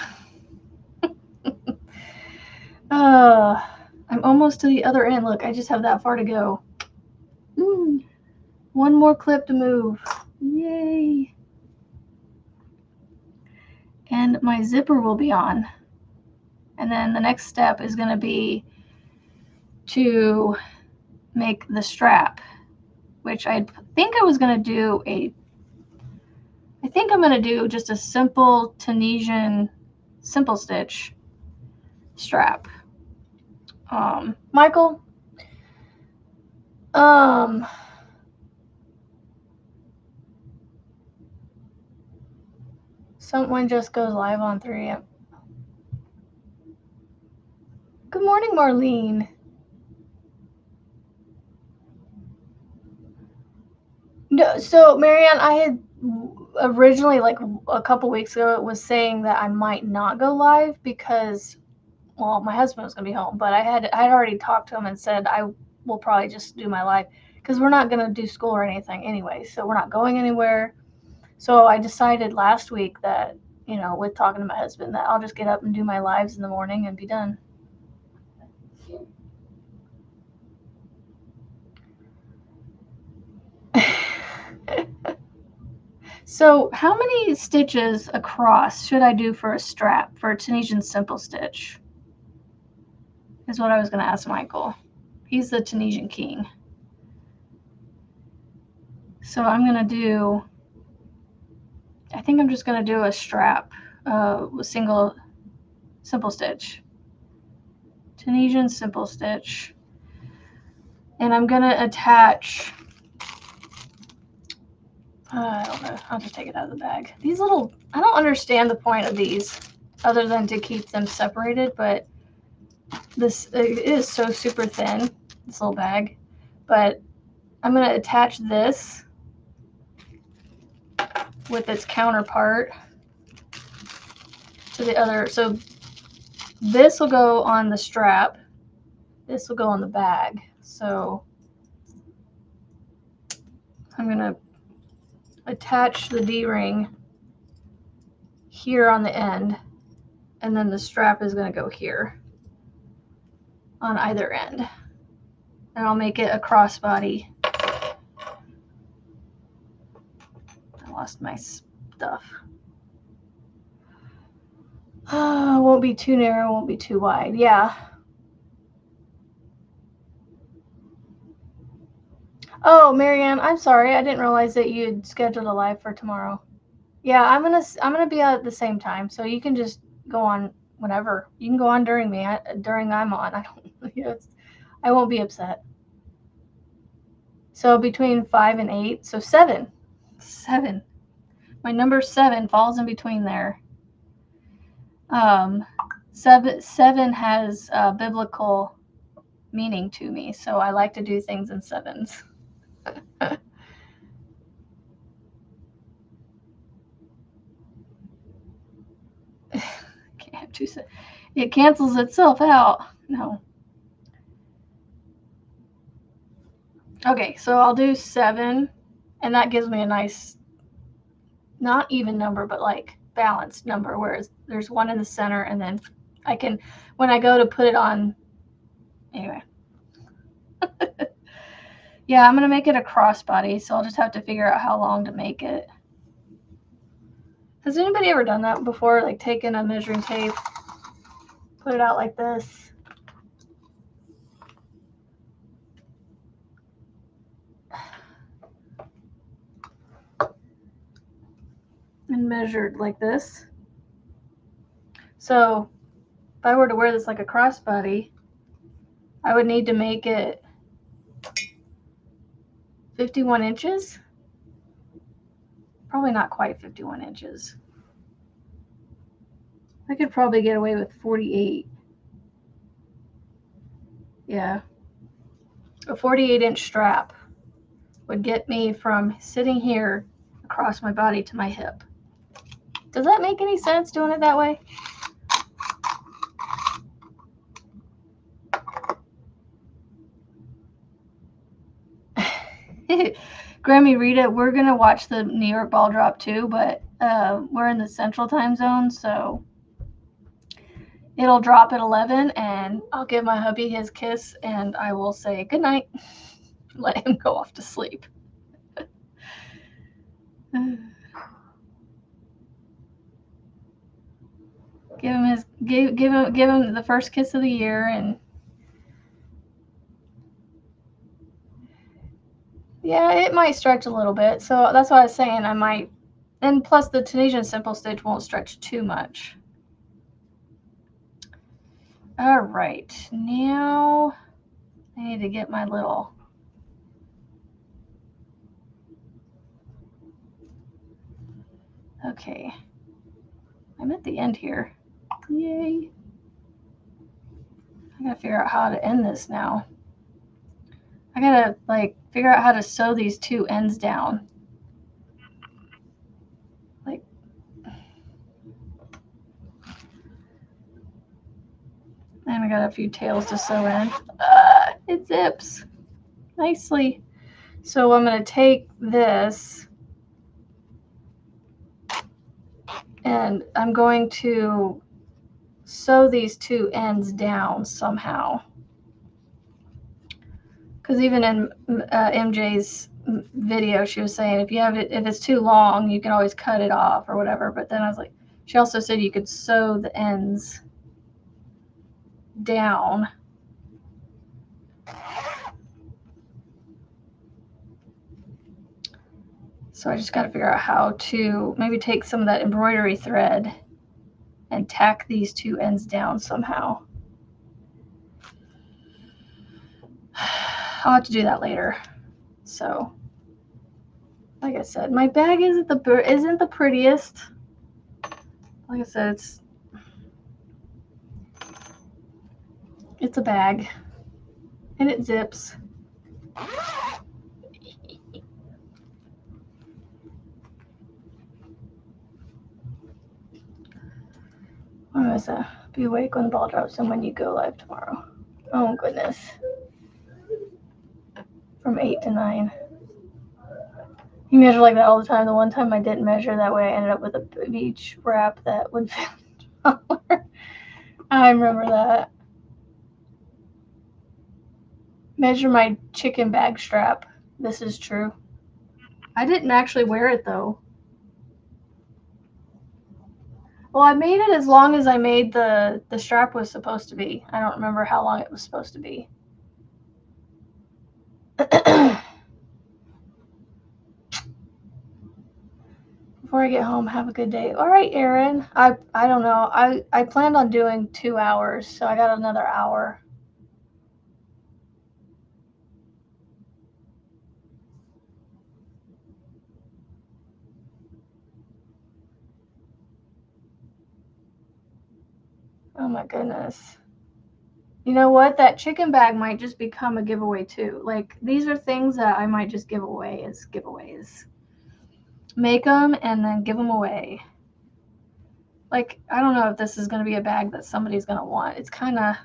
I'm almost to the other end. Look, I just have that far to go. One more clip to move. Yay. And my zipper will be on. And then the next step is going to be to make the strap, which I think I was going to do I think I'm going to do just a simple Tunisian simple stitch strap. Michael, someone just goes live on 3 a.m. Good morning, Marlene. No, so Marianne, I had originally, like a couple weeks ago, was saying that I might not go live because, well, my husband was gonna be home, but I'd already talked to him and said I will probably just do my live because we're not gonna do school or anything anyway, so we're not going anywhere. So I decided last week that, you know, with talking to my husband, that I'll just get up and do my lives in the morning and be done. So how many stitches across should I do for a strap for a Tunisian simple stitch? Is what I was going to ask Michael. He's the Tunisian king. So I'm going to do, I think I'm just going to do a strap, single simple stitch. Tunisian simple stitch. And I'm going to attach, I don't know, I'll just take it out of the bag. These little, I don't understand the point of these other than to keep them separated, but this, it is so super thin, this little bag. But I'm going to attach this with its counterpart to the other. So this will go on the strap. This will go on the bag. So I'm going to attach the D-ring here on the end, and then the strap is going to go here on either end. And I'll make it a crossbody. I lost my stuff. Oh, it won't be too narrow, won't be too wide. Yeah. Oh, Marianne, I'm sorry. I didn't realize that you'd scheduled a live for tomorrow. Yeah, I'm gonna be out at the same time, so you can just go on whenever. You can go on during I'm on. I don't, you know, I won't be upset. So between 5 and 8, so 7. 7. My number 7 falls in between there. 7 has biblical meaning to me, so I like to do things in 7s. Can't have two. It cancels itself out. No. Okay, so I'll do 7, and that gives me a nice, not even number, but like balanced number, whereas there's 1 in the center, and then I can, when I go to put it on, anyway. Yeah, I'm going to make it a crossbody, so I'll just have to figure out how long to make it. Has anybody ever done that before, like taken a measuring tape, put it out like this? And measured like this. So if I were to wear this like a crossbody, I would need to make it 51 inches. Probably not quite 51 inches. I could probably get away with 48. Yeah. A 48-inch strap would get me from sitting here across my body to my hip. Does that make any sense doing it that way? Grammy Rita, we're going to watch the New York ball drop too, but we're in the central time zone, so it'll drop at 11, and I'll give my hubby his kiss, and I will say good night. Let him go off to sleep. Give him the first kiss of the year, and yeah, it might stretch a little bit. So that's why I was saying I might, and plus the Tunisian simple stitch won't stretch too much. All right, now I need to get my little, okay, I'm at the end here. Yay. I gotta figure out how to end this now. I gotta like figure out how to sew these two ends down. Like, and I got a few tails to sew in. It zips nicely. So I'm gonna take this and I'm going to sew these two ends down somehow. Because even in MJ's video, she was saying if it's too long, you can always cut it off or whatever. But then I was like, she also said you could sew the ends down. So I just got to figure out how to maybe take some of that embroidery thread and tack these two ends down somehow. I'll have to do that later. So, like I said, my bag isn't the prettiest. Like I said, it's a bag, and it zips. I'm gonna be awake when the ball drops and when you go live tomorrow. Oh goodness. From 8 to 9. You measure like that all the time. The one time I didn't measure that way, I ended up with a beach wrap that would fit. I remember that. Measure my chicken bag strap. This is true. I didn't actually wear it though. Well, I made it as long as I made the strap was supposed to be. I don't remember how long it was supposed to be. Before I get home, have a good day. All right, Erin. I don't know. I planned on doing 2 hours, so I got another hour. Oh my goodness. You know what? That chicken bag might just become a giveaway too. Like, these are things that I might just give away as giveaways. Make them and then give them away. Like, I don't know if this is going to be a bag that somebody's going to want. It's kind of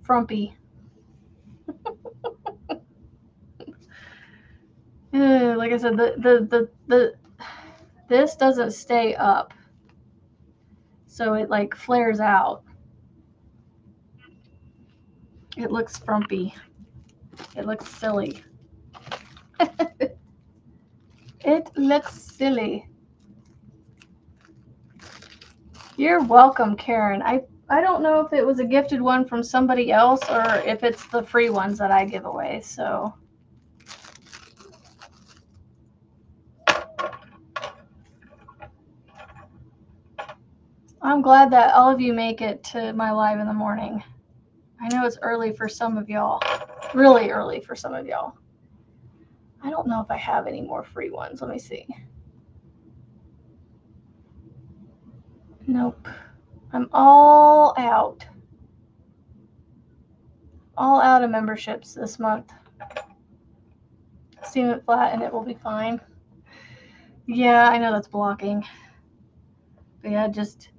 frumpy. Like I said, this doesn't stay up. So it like flares out. It looks frumpy. It looks silly. It looks silly. You're welcome, Karen. I don't know if it was a gifted one from somebody else or if it's the free ones that I give away, so. I'm glad that all of you make it to my live in the morning. I know it's early for some of y'all. Really early for some of y'all. I don't know if I have any more free ones. Let me see. Nope. I'm all out. All out of memberships this month. Seam it flat and it will be fine. Yeah, I know that's blocking. But yeah, just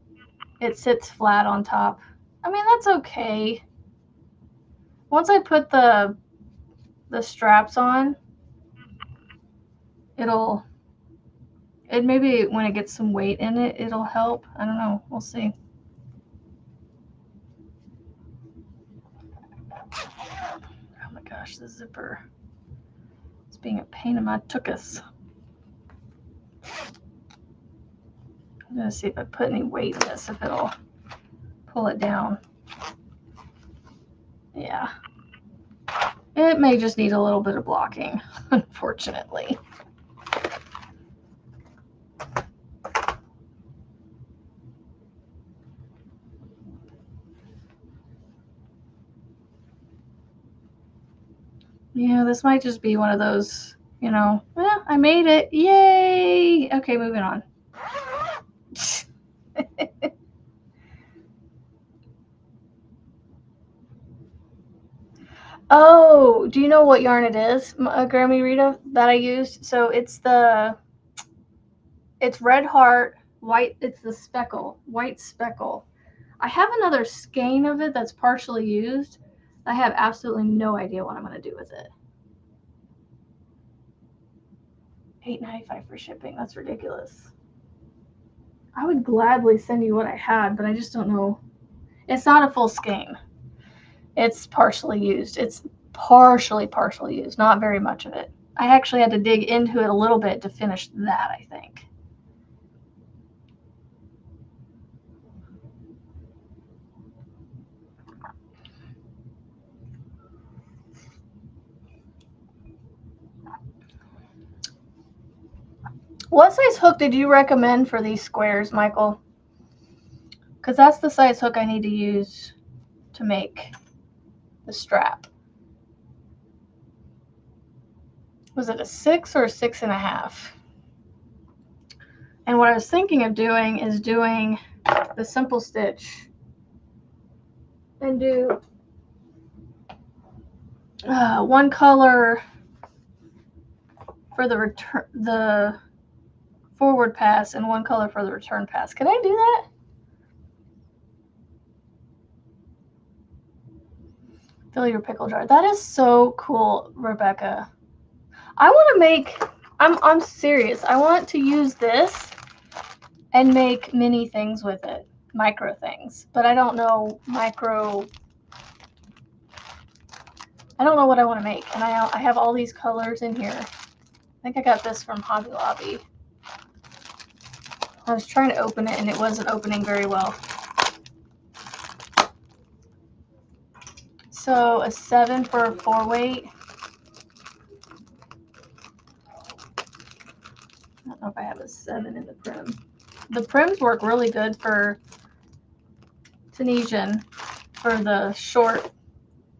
it sits flat on top. I mean, that's okay. Once I put the straps on, it maybe when it gets some weight in it, it'll help. I don't know. We'll see. Oh my gosh, the zipper. It's being a pain in my tuchus. I'm going to see if I put any weight in this, if it'll pull it down. Yeah. It may just need a little bit of blocking, unfortunately. Yeah, this might just be one of those, you know, I made it. Yay! Okay, moving on. Oh, do you know what yarn it is, Grammy Rita, that I used? So it's Red Heart, white, it's the speckle, white speckle. I have another skein of it that's partially used. I have absolutely no idea what I'm going to do with it. $8.95 for shipping. That's ridiculous. I would gladly send you what I had, but I just don't know. It's not a full skein. It's partially used. It's partially used, not very much of it. I actually had to dig into it a little bit to finish that, I think. What size hook did you recommend for these squares, Michael? Because that's the size hook I need to use to make the strap. Was it a 6 or a 6.5? And what I was thinking of doing is doing the simple stitch and do one color for the forward pass and one color for the return pass. Can I do that? Fill your pickle jar. That is so cool, Rebecca. I want to make, I'm serious. I want to use this and make mini things with it, micro things. But I don't know I don't know what I want to make. And I have all these colors in here. I think I got this from Hobby Lobby. I was trying to open it and it wasn't opening very well. So a 7 for a 4-weight. I don't know if I have a 7 in the prim. The prims work really good for Tunisian for the short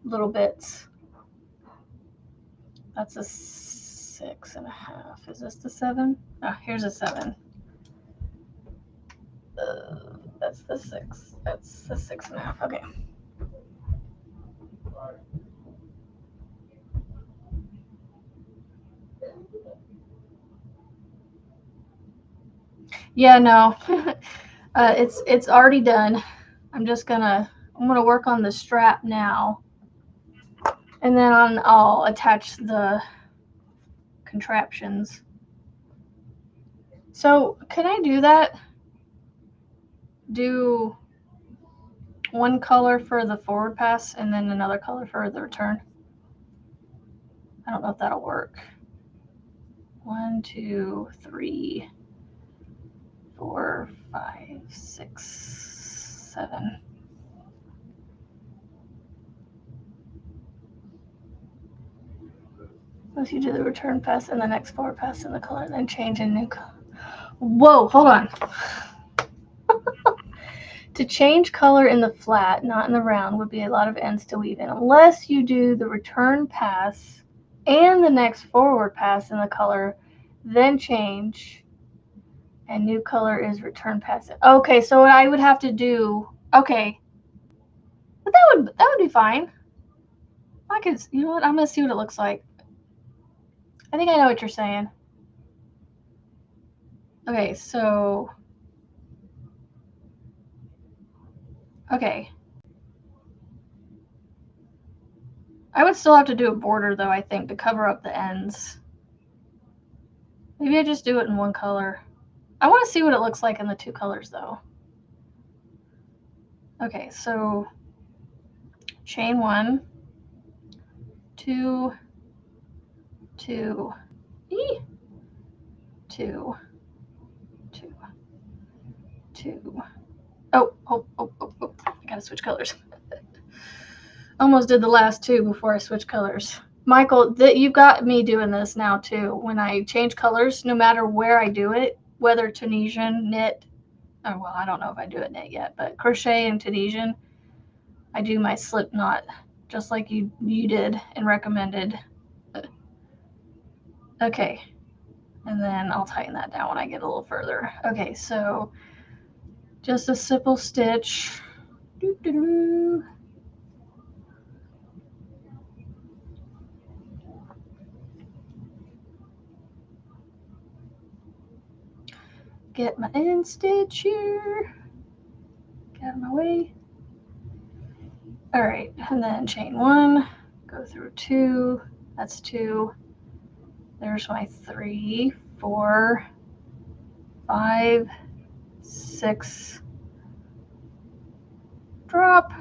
little bits. That's a 6.5. Is this the 7? Oh, here's a 7. That's the 6. That's the 6.5. Okay. Yeah, no. It's already done. I'm gonna work on the strap now, and then I'll attach the contraptions. So can I do that? Do one color for the forward pass and then another color for the return? I don't know if that'll work. 1, 2, 3, 4, 5, 6, 7. Once you do the return pass and the next forward pass in the color, then change in new color. Whoa, hold on. To change color in the flat, not in the round, would be a lot of ends to weave in. Unless you do the return pass and the next forward pass in the color, then change, and new color is return pass. Okay, so what I would have to do, okay, but that would be fine. I could, you know what? I'm gonna see what it looks like. I think I know what you're saying. Okay, so okay. I would still have to do a border though, I think, to cover up the ends. Maybe I just do it in one color. I want to see what it looks like in the two colors though. Okay, so chain 1, 2, 2, 2, 2, 2. Oh, I gotta switch colors. Almost did the last 2 before I switch colors. Michael, you've got me doing this now too. When I change colors, no matter where I do it, whether Tunisian, knit, oh well, I don't know if I do it knit yet, but crochet and Tunisian, I do my slip knot just like you did and recommended. Okay, and then I'll tighten that down when I get a little further. Okay, so just a simple stitch. get my end stitch here. Get out of my way. All right, and then chain 1, go through 2, that's 2. There's my 3, 4, 5, 6, drop,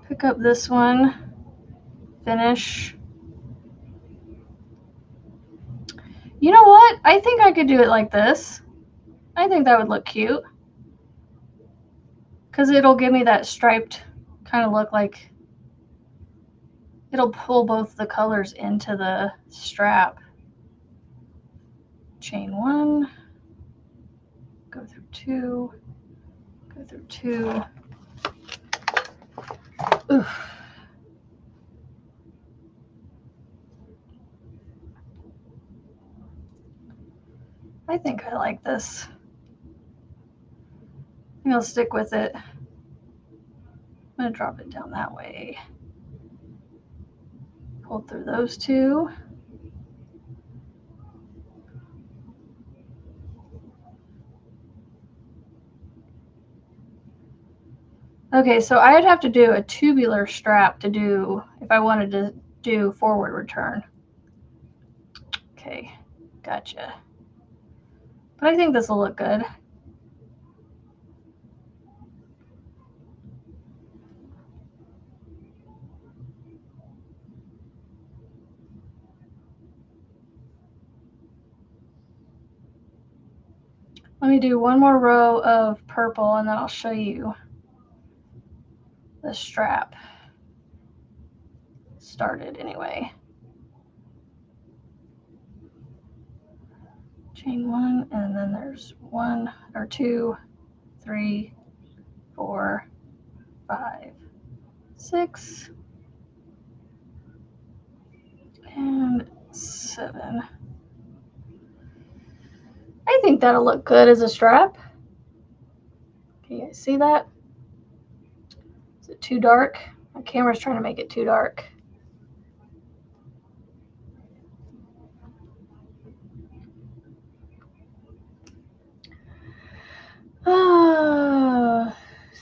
pick up this one, finish. You know what? I think I could do it like this. I think that would look cute. Because it'll give me that striped kind of look, like it'll pull both the colors into the strap. Chain 1, go through 2, go through 2. Oof. I think I like this. I think I'll stick with it. I'm going to drop it down that way. Pull through those 2. Okay, so I'd have to do a tubular strap to do, if I wanted to do forward return. Okay, gotcha. But I think this will look good. Let me do one more row of purple and then I'll show you the strap started anyway. Chain 1, and then there's 1 or 2, 3, 4, 5, 6, and 7. I think that'll look good as a strap. Can you guys see that? Is it too dark? My camera's trying to make it too dark.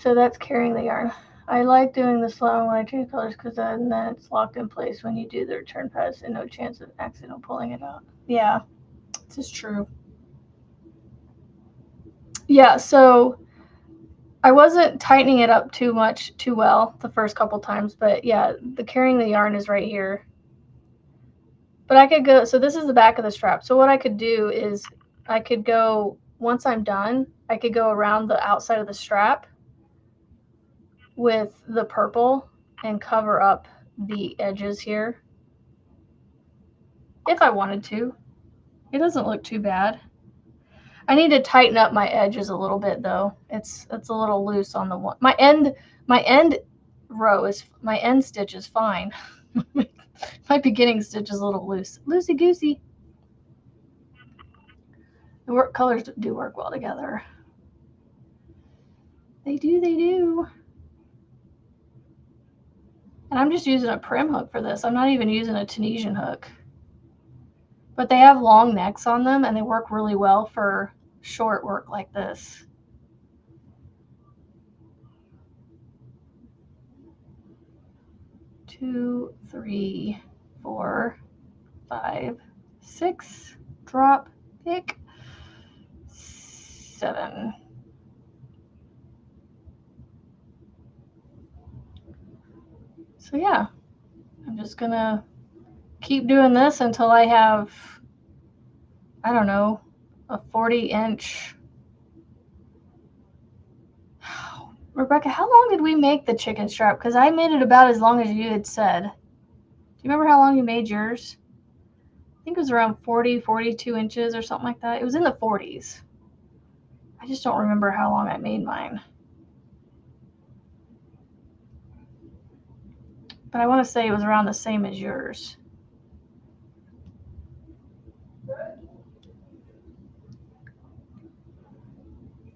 So that's carrying the yarn. I like doing this long when I change colors because then it's locked in place when you do the return pass and no chance of accidental pulling it out. Yeah, this is true. Yeah, so I wasn't tightening it up too well the first couple times, but yeah, the carrying the yarn is right here. But I could go, so this is the back of the strap. So what I could do is I could go, once I'm done, I could go around the outside of the strap with the purple and cover up the edges here. If I wanted to. It doesn't look too bad. I need to tighten up my edges a little bit though. It's a little loose on the one. My end row is, my end stitch is fine. My beginning stitch is a little loose. Loosey goosey. The colors do work well together. They do, they do. And I'm just using a prim hook for this. I'm not even using a Tunisian hook. But they have long necks on them and they work really well for short work like this. Two, 3, 4, 5, 6, drop, pick, 7. So yeah, I'm just gonna keep doing this until I have, I don't know, a 40-inch. Rebecca, how long did we make the chicken strap? Because I made it about as long as you had said. Do you remember how long you made yours? I think it was around 40, 42 inches or something like that. It was in the 40s. I just don't remember how long I made mine. But I want to say it was around the same as yours.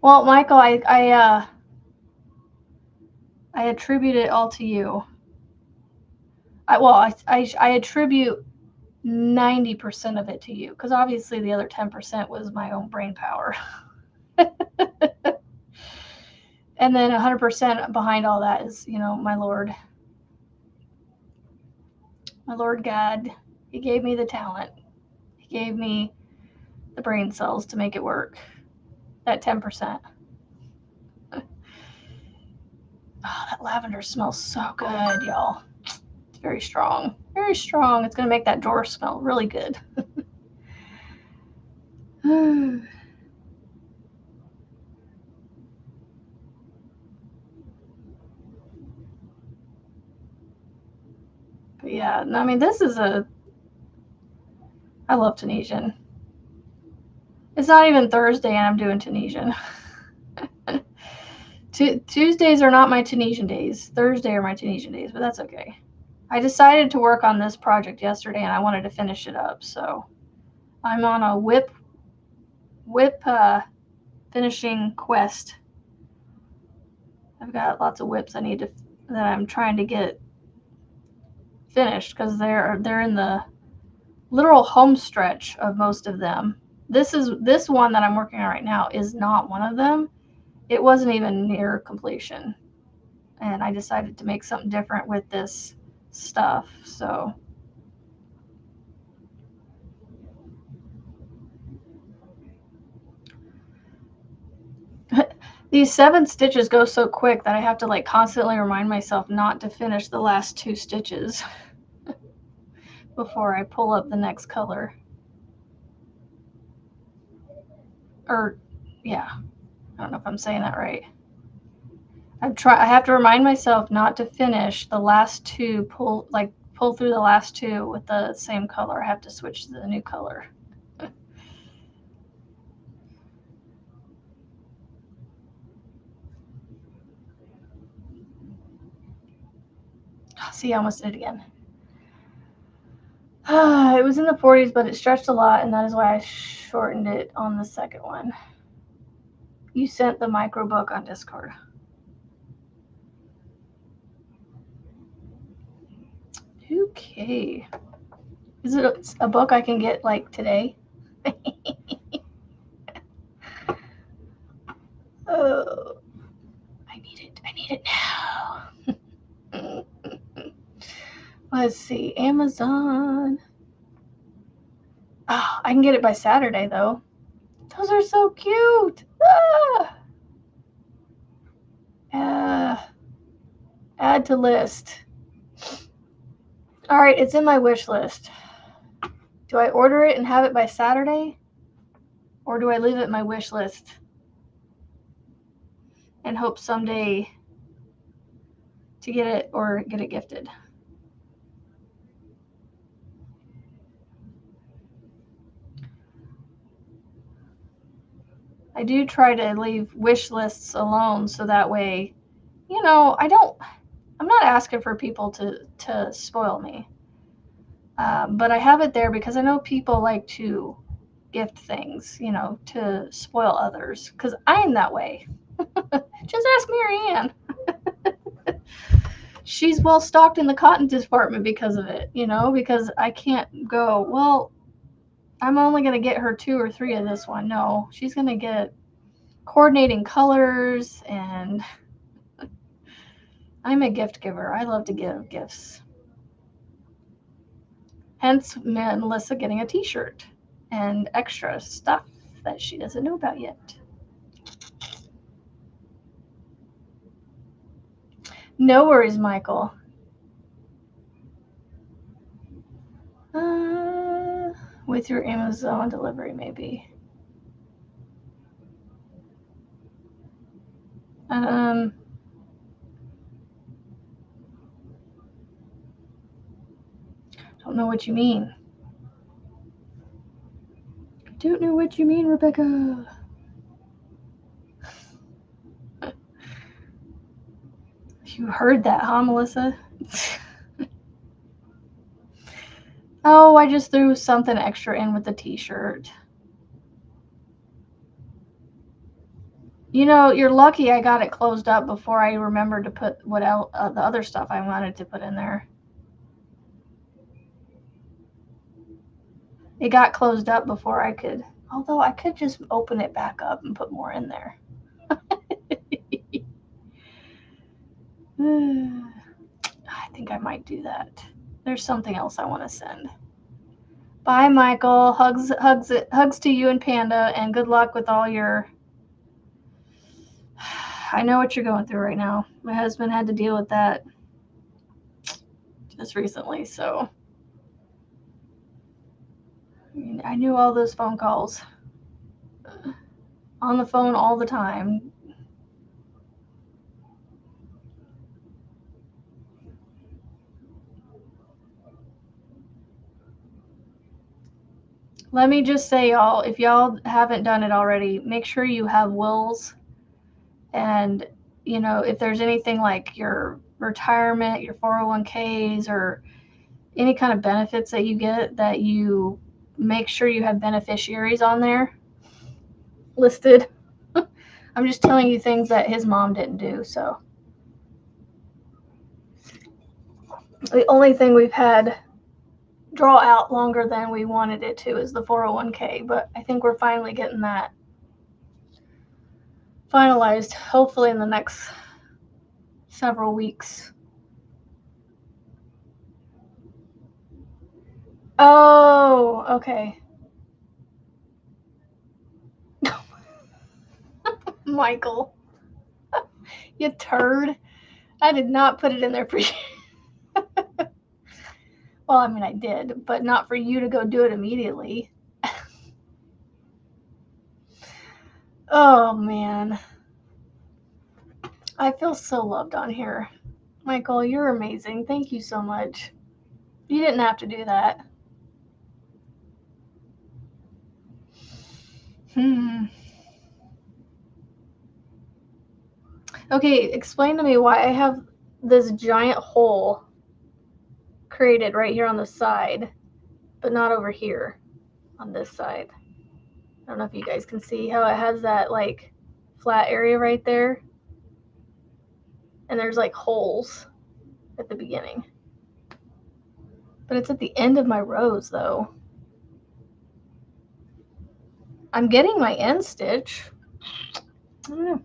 Well, Michael, I attribute it all to you. I attribute 90% of it to you, because obviously the other 10% was my own brain power. And then 100% behind all that is, you know, my Lord God. He gave me the talent. He gave me the brain cells to make it work. That 10%. Oh, that lavender smells so good, y'all. It's very strong. Very strong. It's going to make that drawer smell really good. But yeah, I mean, this is I love Tunisian. It's not even Thursday and I'm doing Tunisian. Tuesdays are not my Tunisian days. Thursday are my Tunisian days, but that's okay. I decided to work on this project yesterday and I wanted to finish it up, so I'm on a whip finishing quest. I've got lots of whips that I'm trying to get finished because they're in the literal home stretch of most of them. This one that I'm working on right now is not one of them. It wasn't even near completion, and I decided to make something different with this stuff. So these 7 stitches go so quick that I have to like constantly remind myself not to finish the last 2 stitches before I pull up the next color. Or yeah, I don't know if I'm saying that right. I have to remind myself not to finish the last 2, pull through the last 2 with the same color. I have to switch to the new color. See, I almost did it again. It was in the 40s, but it stretched a lot, and that is why I shortened it on the second one. You sent the micro book on Discord. Okay. Is it a book I can get like today? Oh, I need it now. Let's see, Amazon. Oh, I can get it by Saturday though. Those are so cute. Add to list. All right, it's in my wish list. Do I order it and have it by Saturday? Or do I leave it in my wish list and hope someday to get it or get it gifted? I do try to leave wish lists alone so that way, you know, I'm not asking for people to spoil me. But I have it there because I know people like to gift things, you know, to spoil others. Because I am that way. Just ask Marianne. She's well stocked in the cotton department because of it, you know, because I can't go, well, I'm only going to get her 2 or 3 of this one. No, she's going to get coordinating colors, and I'm a gift giver. I love to give gifts. Hence, Melissa getting a t-shirt and extra stuff that she doesn't know about yet. No worries, Michael. With your Amazon delivery, maybe. Don't know what you mean. Don't know what you mean, Rebecca. You heard that, huh, Melissa? Oh, I just threw something extra in with the t-shirt. You know, you're lucky I got it closed up before I remembered to put the other stuff I wanted to put in there. It got closed up before I could, although I could just open it back up and put more in there. I think I might do that. There's something else I want to send. Bye, Michael. Hugs to you and Panda, and good luck with all your... I know what you're going through right now. My husband had to deal with that just recently, so I knew all those phone calls. On the phone all the time. Let me just say, y'all, if y'all haven't done it already, make sure you have wills. And, you know, if there's anything like your retirement, your 401ks, or any kind of benefits that you get, that you make sure you have beneficiaries on there listed. I'm just telling you things that his mom didn't do, so. The only thing we've had draw out longer than we wanted it to is the 401k, but I think we're finally getting that finalized, hopefully in the next several weeks. Oh, okay. Michael, you turd. I did not put it in there for you. Well, I mean, I did, but not for you to go do it immediately. Oh, man. I feel so loved on here. Michael, you're amazing. Thank you so much. You didn't have to do that. Okay, explain to me why I have this giant hole created right here on the side, but not over here on this side. I don't know if you guys can see how it has that like flat area right there. And there's like holes at the beginning. But it's at the end of my rows though. I'm getting my end stitch. I don't know.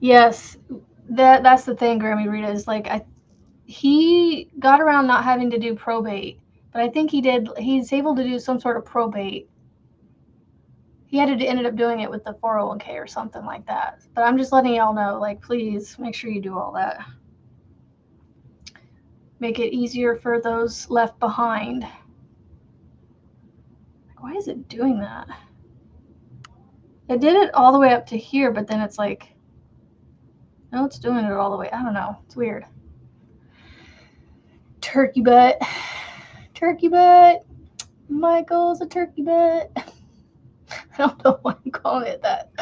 Yes, that's the thing, Grammy Rita, is like he got around not having to do probate, but I think he's able to do some sort of probate. He had to ended up doing it with the 401k or something like that. But I'm just letting y'all know, like, please make sure you do all that. Make it easier for those left behind. Why is it doing that? It did it all the way up to here, but then it's like, no, it's doing it all the way. I don't know. It's weird. Turkey butt. Turkey butt. Michael's a turkey butt. I don't know why I'm calling it that.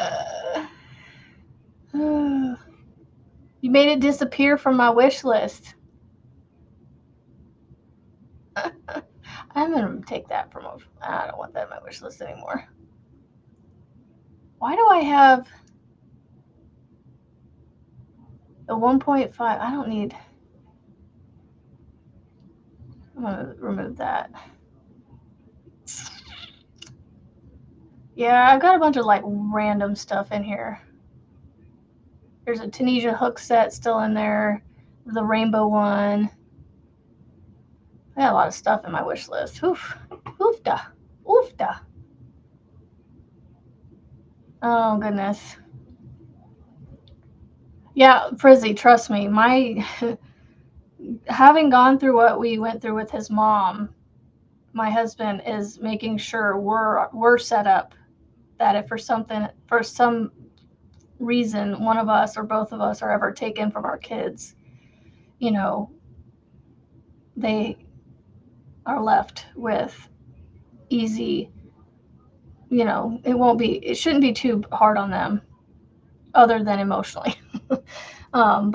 You made it disappear from my wish list. I'm going to take that from over. I don't want that in my wish list anymore. Why do I have the 1.5? I don't need. I'm going to remove that. Yeah, I've got a bunch of like random stuff in here. There's a Tunisia hook set still in there. The rainbow one. I got a lot of stuff in my wish list. Oof. Oofda. Oofda. Oh, goodness. Yeah, Frizzy, trust me. Having gone through what we went through with his mom, my husband is making sure we're set up that if for some reason one of us or both of us are ever taken from our kids, you know, they are left with easy, you know, it shouldn't be too hard on them other than emotionally. Oh,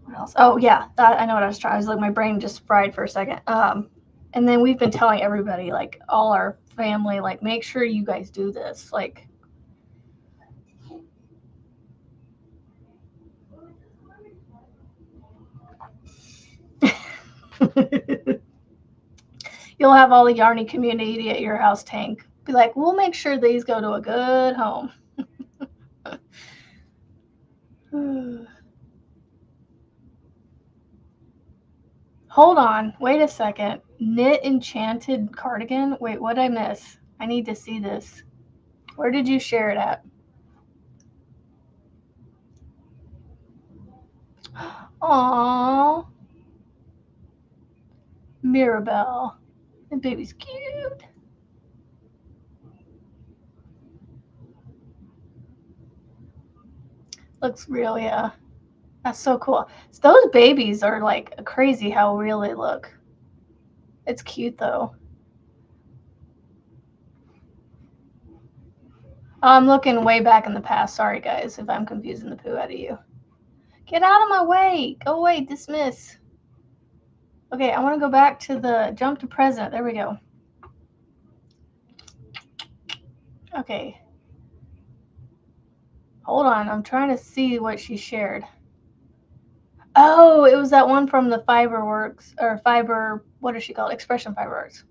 what else? Oh yeah, I know what I was trying. I was like, my brain just fried for a second. And then we've been telling everybody, like all our family, like make sure you guys do this. Like, You'll have all the Yarny community at your house, Tank. Be like, we'll make sure these go to a good home. Hold on. Wait a second. Knit enchanted cardigan? Wait, what did I miss? I need to see this. Where did you share it at? Aww. Mirabelle. That baby's cute. Looks real, yeah. That's so cool. So those babies are like crazy how real they look. It's cute though. I'm looking way back in the past. Sorry guys if I'm confusing the poo out of you. Get out of my way. Go away. Dismiss. Okay, I want to go back to the jump to present. There we go. Okay. Hold on. I'm trying to see what she shared. Oh, it was that one from the Fiberworks, or Fiber, what is she called? Expression Fiberworks.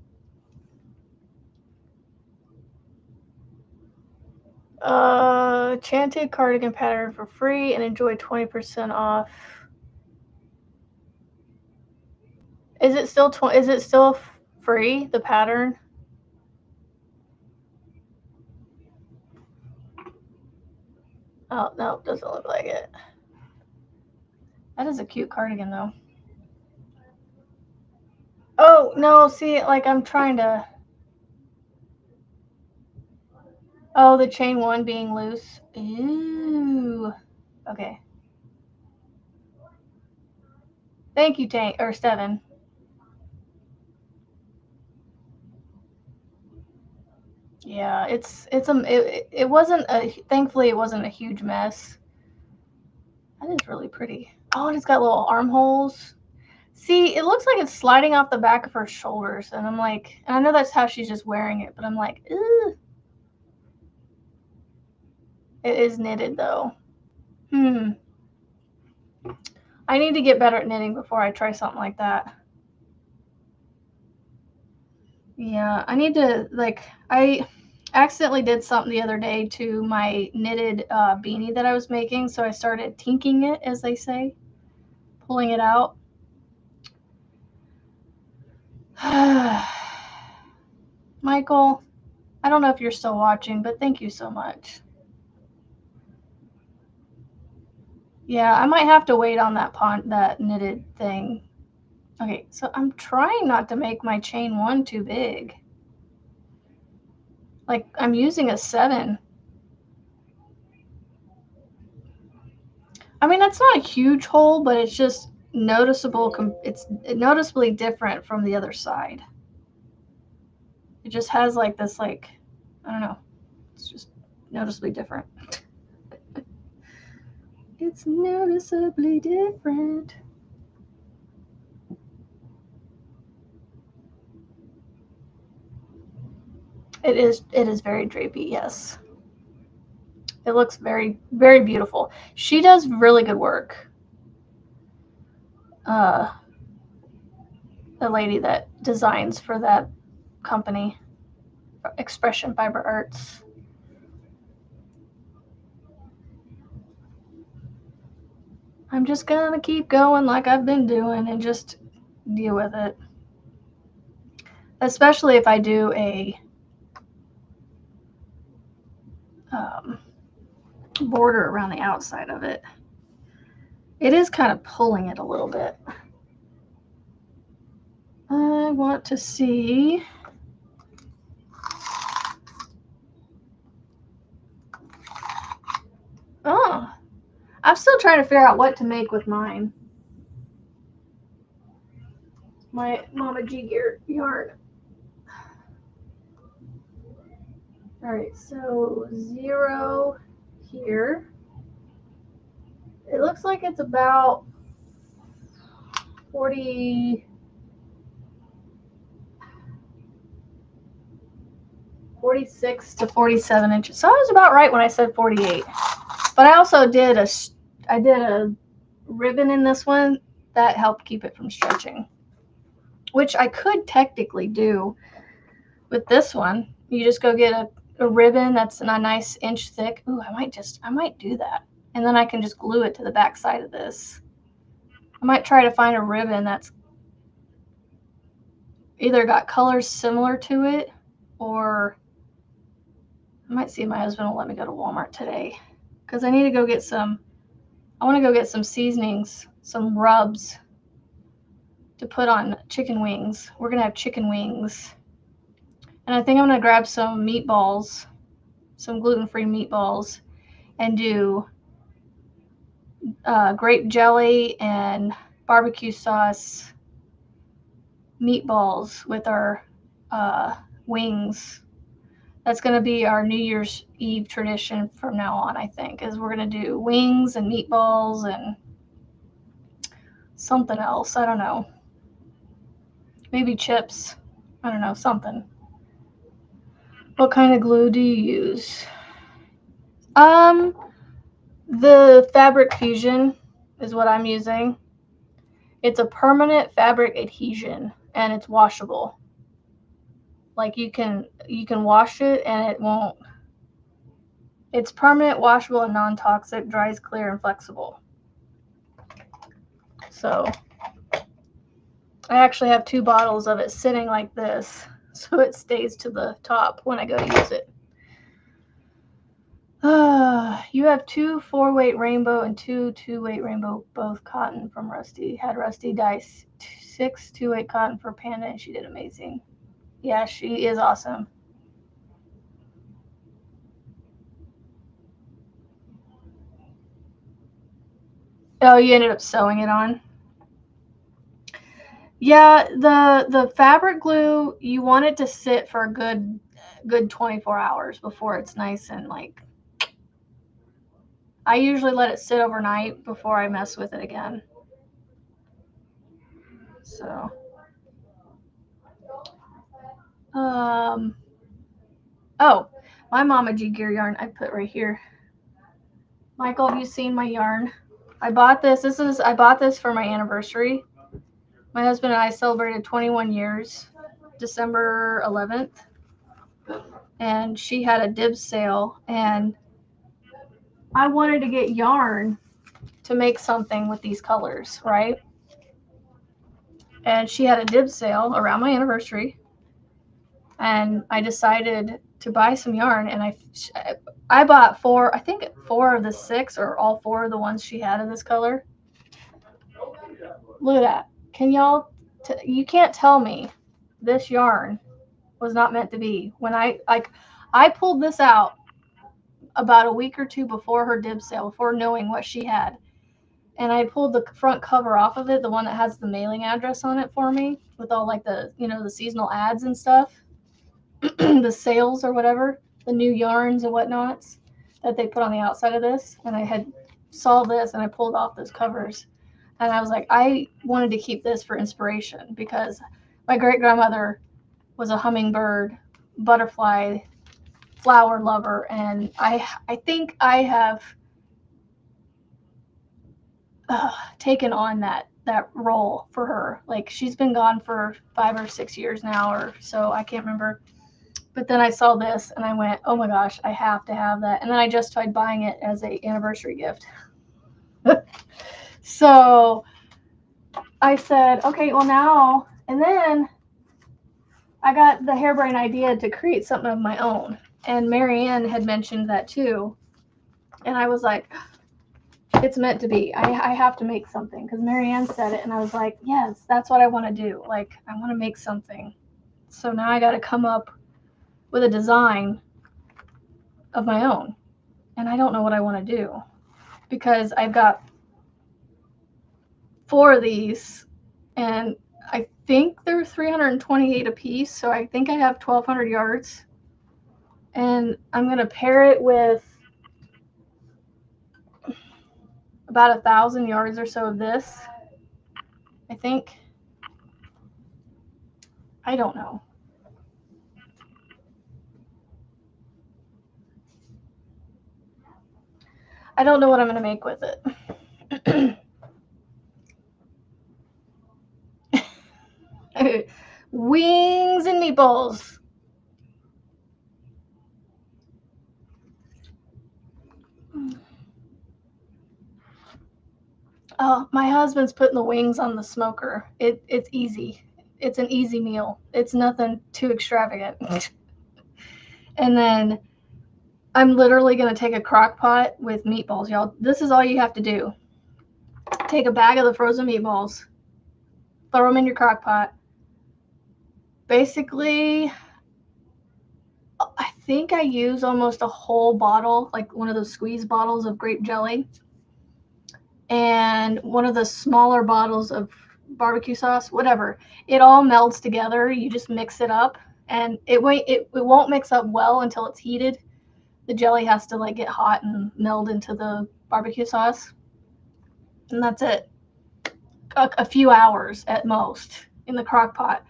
Enchanted cardigan pattern for free and enjoy 20% off. Is it still free, the pattern? Oh, no, doesn't look like it. That is a cute cardigan though. Oh, no, see, like I'm trying to. Oh, the chain one being loose. Ooh. Okay. Thank you, Tank, or Steven. Yeah, it wasn't thankfully it wasn't a huge mess. That is really pretty. Oh, and it's got little armholes. See, it looks like it's sliding off the back of her shoulders, and I'm like, and I know that's how she's just wearing it, but I'm like, ugh. It is knitted though. I need to get better at knitting before I try something like that. Yeah, I need to, like, I accidentally did something the other day to my knitted beanie that I was making, so I started tinking it, as they say, pulling it out. Michael, I don't know if you're still watching, but thank you so much. Yeah, I might have to wait on that knitted thing. Okay, so I'm trying not to make my chain one too big. Like, I'm using a 7. I mean, that's not a huge hole, but it's just noticeable. It's noticeably different from the other side. It just has like this, like, I don't know. It's just noticeably different. It's noticeably different. It is very drapey, yes. It looks very, very beautiful. She does really good work. The lady that designs for that company, Expression Fiber Arts. I'm just gonna keep going like I've been doing and just deal with it. Especially if I do a border around the outside of it. It is kind of pulling it a little bit. I want to see. Oh, I'm still trying to figure out what to make with mine. My Mama G yarn. All right, so 0 here. It looks like it's about 46 to 47 inches. So I was about right when I said 48. But I also did a ribbon in this one that helped keep it from stretching. which I could technically do with this one. You just go get a ribbon that's a nice inch thick. Ooh, I might do that. And then I can just glue it to the back side of this. I might try to find a ribbon that's either got colors similar to it, or I might see if my husband will let me go to Walmart today, because I need to go get some, I want to go get some seasonings, some rubs to put on chicken wings. We're going to have chicken wings. And I think I'm going to grab some meatballs, some gluten-free meatballs, and do grape jelly and barbecue sauce meatballs with our wings. That's going to be our New Year's Eve tradition from now on, I think, is we're going to do wings and meatballs and something else. I don't know. Maybe chips. I don't know, something. What kind of glue do you use? The Fabric Fusion is what I'm using. It's a permanent fabric adhesion, and it's washable. Like you can wash it and it won't. It's permanent, washable, and non-toxic, dries clear, and flexible. So I actually have 2 bottles of it sitting like this, so it stays to the top when I go to use it. You have 2 4-weight rainbow and 2 2-weight rainbow, both cotton from Rusty. Had Rusty dye 6 2-weight cotton for Panda, and she did amazing. Yeah, she is awesome. Oh, you ended up sewing it on? Yeah, the fabric glue, you want it to sit for a good 24 hours before it's nice and like. I usually let it sit overnight before I mess with it again. So, oh, my Mama G Gear yarn I put right here. Michael, have you seen my yarn? I bought this. I bought this for my anniversary. My husband and I celebrated 21 years, December 11th. And she had a dibs sale, and I wanted to get yarn to make something with these colors, right? And she had a dibs sale around my anniversary, and I decided to buy some yarn, and I bought 4, I think 4 of the 6 or all 4 of the ones she had in this color. Look at that. Can y'all, you can't tell me this yarn was not meant to be. When I pulled this out about a week or 2 before her dibs sale, before knowing what she had. And I pulled the front cover off of it, the one that has the mailing address on it for me, with all like the, the seasonal ads and stuff, the sales or whatever, the new yarns and whatnots that they put on the outside of this. And I had saw this and I pulled off those covers. And I was like, I wanted to keep this for inspiration because my great grandmother was a hummingbird, butterfly, flower lover, and I think I have taken on that role for her. Like she's been gone for 5 or 6 years now or so, I can't remember. But then I saw this and I went, oh my gosh, I have to have that. And then I justified buying it as a anniversary gift. So I said, okay, well now, and then I got the harebrained idea to create something of my own. And Marianne had mentioned that too. And I was like, it's meant to be. I have to make something because Marianne said it. And I was like, yes, that's what I want to do. Like, I want to make something. So now I got to come up with a design of my own. And I don't know what I want to do because I've got 4 of these and I think they're 328 a piece. So I think I have 1,200 yards. And I'm going to pair it with about 1,000 yards or so of this. I think. I don't know. I don't know what I'm going to make with it. Wings and meatballs. Oh, my husband's putting the wings on the smoker. It's easy. It's an easy meal. It's nothing too extravagant. And then I'm literally going to take a crock pot with meatballs, y'all. This is all you have to do. Take a bag of the frozen meatballs, throw them in your crock pot. Basically, I think I use almost a whole bottle, like one of those squeeze bottles of grape jelly, and one of the smaller bottles of barbecue sauce, whatever. It all melds together. You just mix it up, and it won't mix up well until it's heated. The jelly has to like get hot and meld into the barbecue sauce, and that's it. A few hours at most in the crock pot,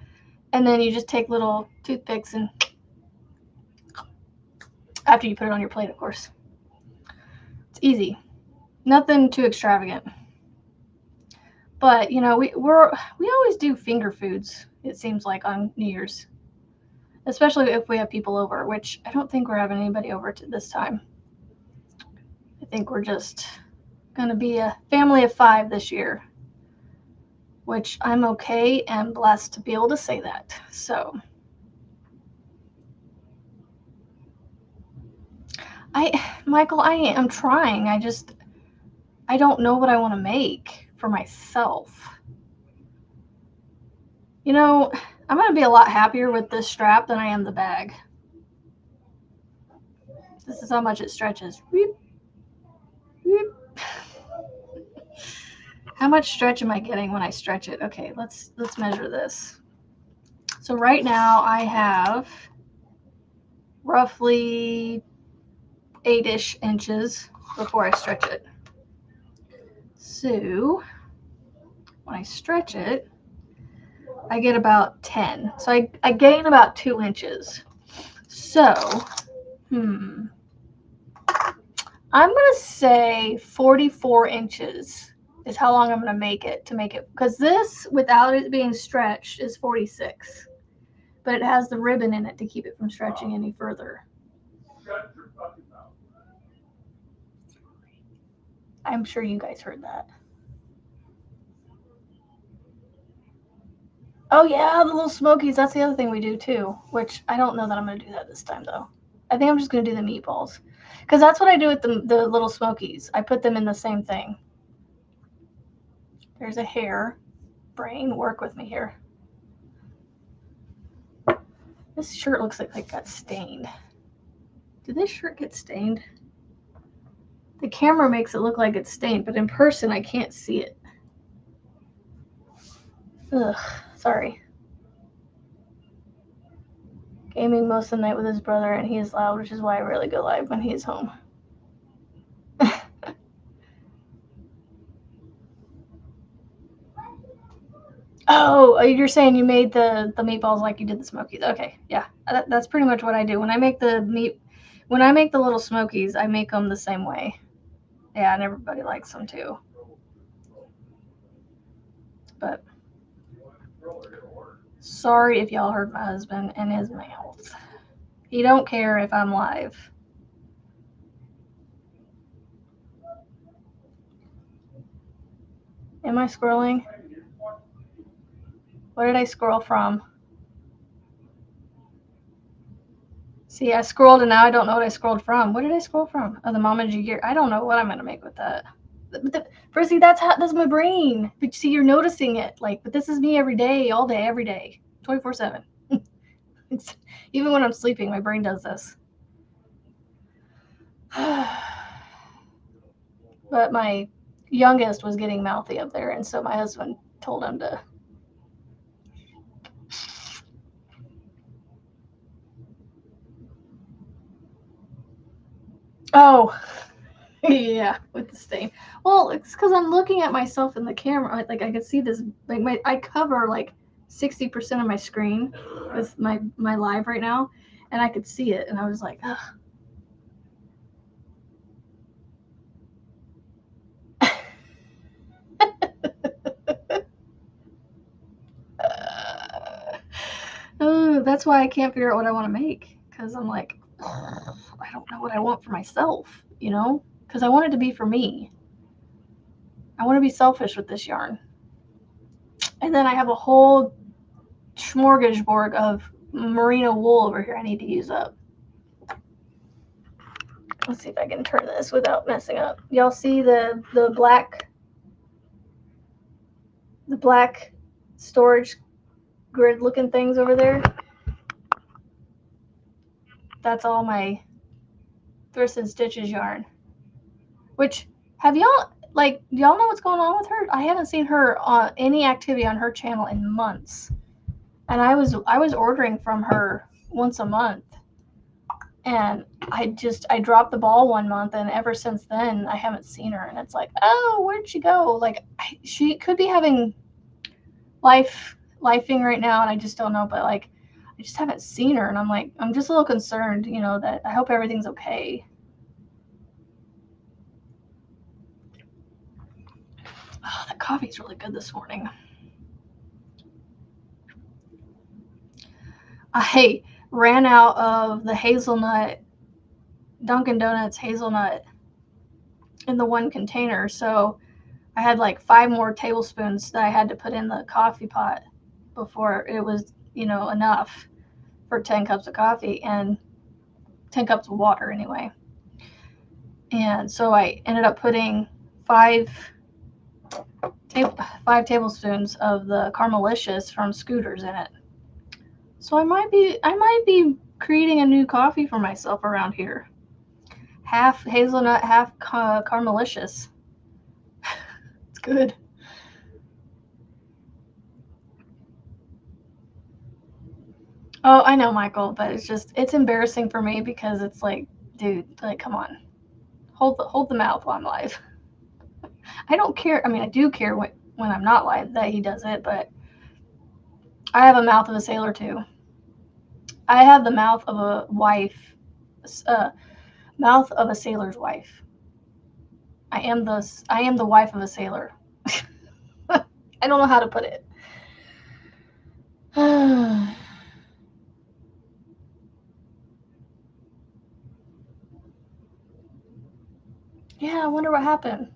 and then you just take little toothpicks and after you put it on your plate, of course. It's easy. Nothing too extravagant. But, you know, we always do finger foods, it seems like, on New Year's. Especially if we have people over, which I don't think we're having anybody over this time. I think we're just going to be a family of 5 this year, which I'm okay and blessed to be able to say that. So, Michael, I'm trying. I don't know what I want to make for myself. You know, I'm going to be a lot happier with this strap than I am the bag. This is how much it stretches. Weep, weep. How much stretch am I getting when I stretch it? Okay, let's measure this. So right now I have roughly 8-ish inches before I stretch it. So when I stretch it, I get about 10. So I gain about 2 inches. So, I'm going to say 44 inches is how long I'm going to make it, because this, without it being stretched, is 46. But it has the ribbon in it to keep it from stretching any further. I'm sure you guys heard that. Oh yeah, the little smokies. That's the other thing we do too, which I don't know that I'm going to do that this time though. I think I'm just going to do the meatballs, because that's what I do with the little smokies. I put them in the same thing. There's a hair. Brain, work with me here. This shirt looks like it got stained. Did this shirt get stained? The camera makes it look like it's stained, but in person I can't see it. Ugh, sorry. Gaming most of the night with his brother, and he is loud, which is why I rarely go live when he is home. Oh, you're saying you made the meatballs like you did the smokies. Okay, yeah, that's pretty much what I do. When I make the little smokies, I make them the same way. Yeah, and everybody likes them too. But sorry if y'all heard my husband and his mouth. He don't care if I'm live. Am I scrolling? What did I scroll from? See, I scrolled and now I don't know what I scrolled from. What did I scroll from? Oh, the Mama G gear. I don't know what I'm gonna make with that. First, see, that's my brain. But see, you're noticing it. Like, but this is me every day, all day, every day, 24/7. Even when I'm sleeping, my brain does this. But my youngest was getting mouthy up there, and so my husband told him to. Oh, yeah, with the stain. Well, it's because I'm looking at myself in the camera. Like I can see this. Like I cover like 60% of my screen with my live right now, and I could see it, and I was like, ugh. That's why I can't figure out what I want to make, because I'm like, I don't know what I want for myself, you know, because I want it to be for me. I want to be selfish with this yarn. And then I have a whole smorgasbord of merino wool over here I need to use up. Let's see if I can turn this without messing up. Y'all see the black storage grid looking things over there? That's all my Thrift and Stitches yarn. Which, have y'all, like, do y'all know what's going on with her? I haven't seen her on any activity on her channel in months. And I was ordering from her once a month. And I dropped the ball one month, and ever since then I haven't seen her. And it's like, oh, where'd she go? Like, she could be having lifing right now, and I just don't know. But like, I just haven't seen her, and I'm like, I'm just a little concerned, you know, that I hope everything's okay. Oh, that coffee's really good this morning. I ran out of the hazelnut, Dunkin' Donuts hazelnut in the one container, so I had like 5 more tablespoons that I had to put in the coffee pot before it was, you know, enough for 10 cups of coffee, and 10 cups of water anyway. And so I ended up putting 5 tablespoons of the Caramelicious from Scooters in it. So I might be creating a new coffee for myself around here. Half hazelnut, half Caramelicious. It's good. Oh, I know, Michael, but it's embarrassing for me because it's like, dude, like, come on. Hold the mouth while I'm live. I don't care. I mean, I do care when I'm not live that he does it, but I have a mouth of a sailor too. I have the mouth of a wife, mouth of a sailor's wife. I am the wife of a sailor. I don't know how to put it. Yeah, I wonder what happened.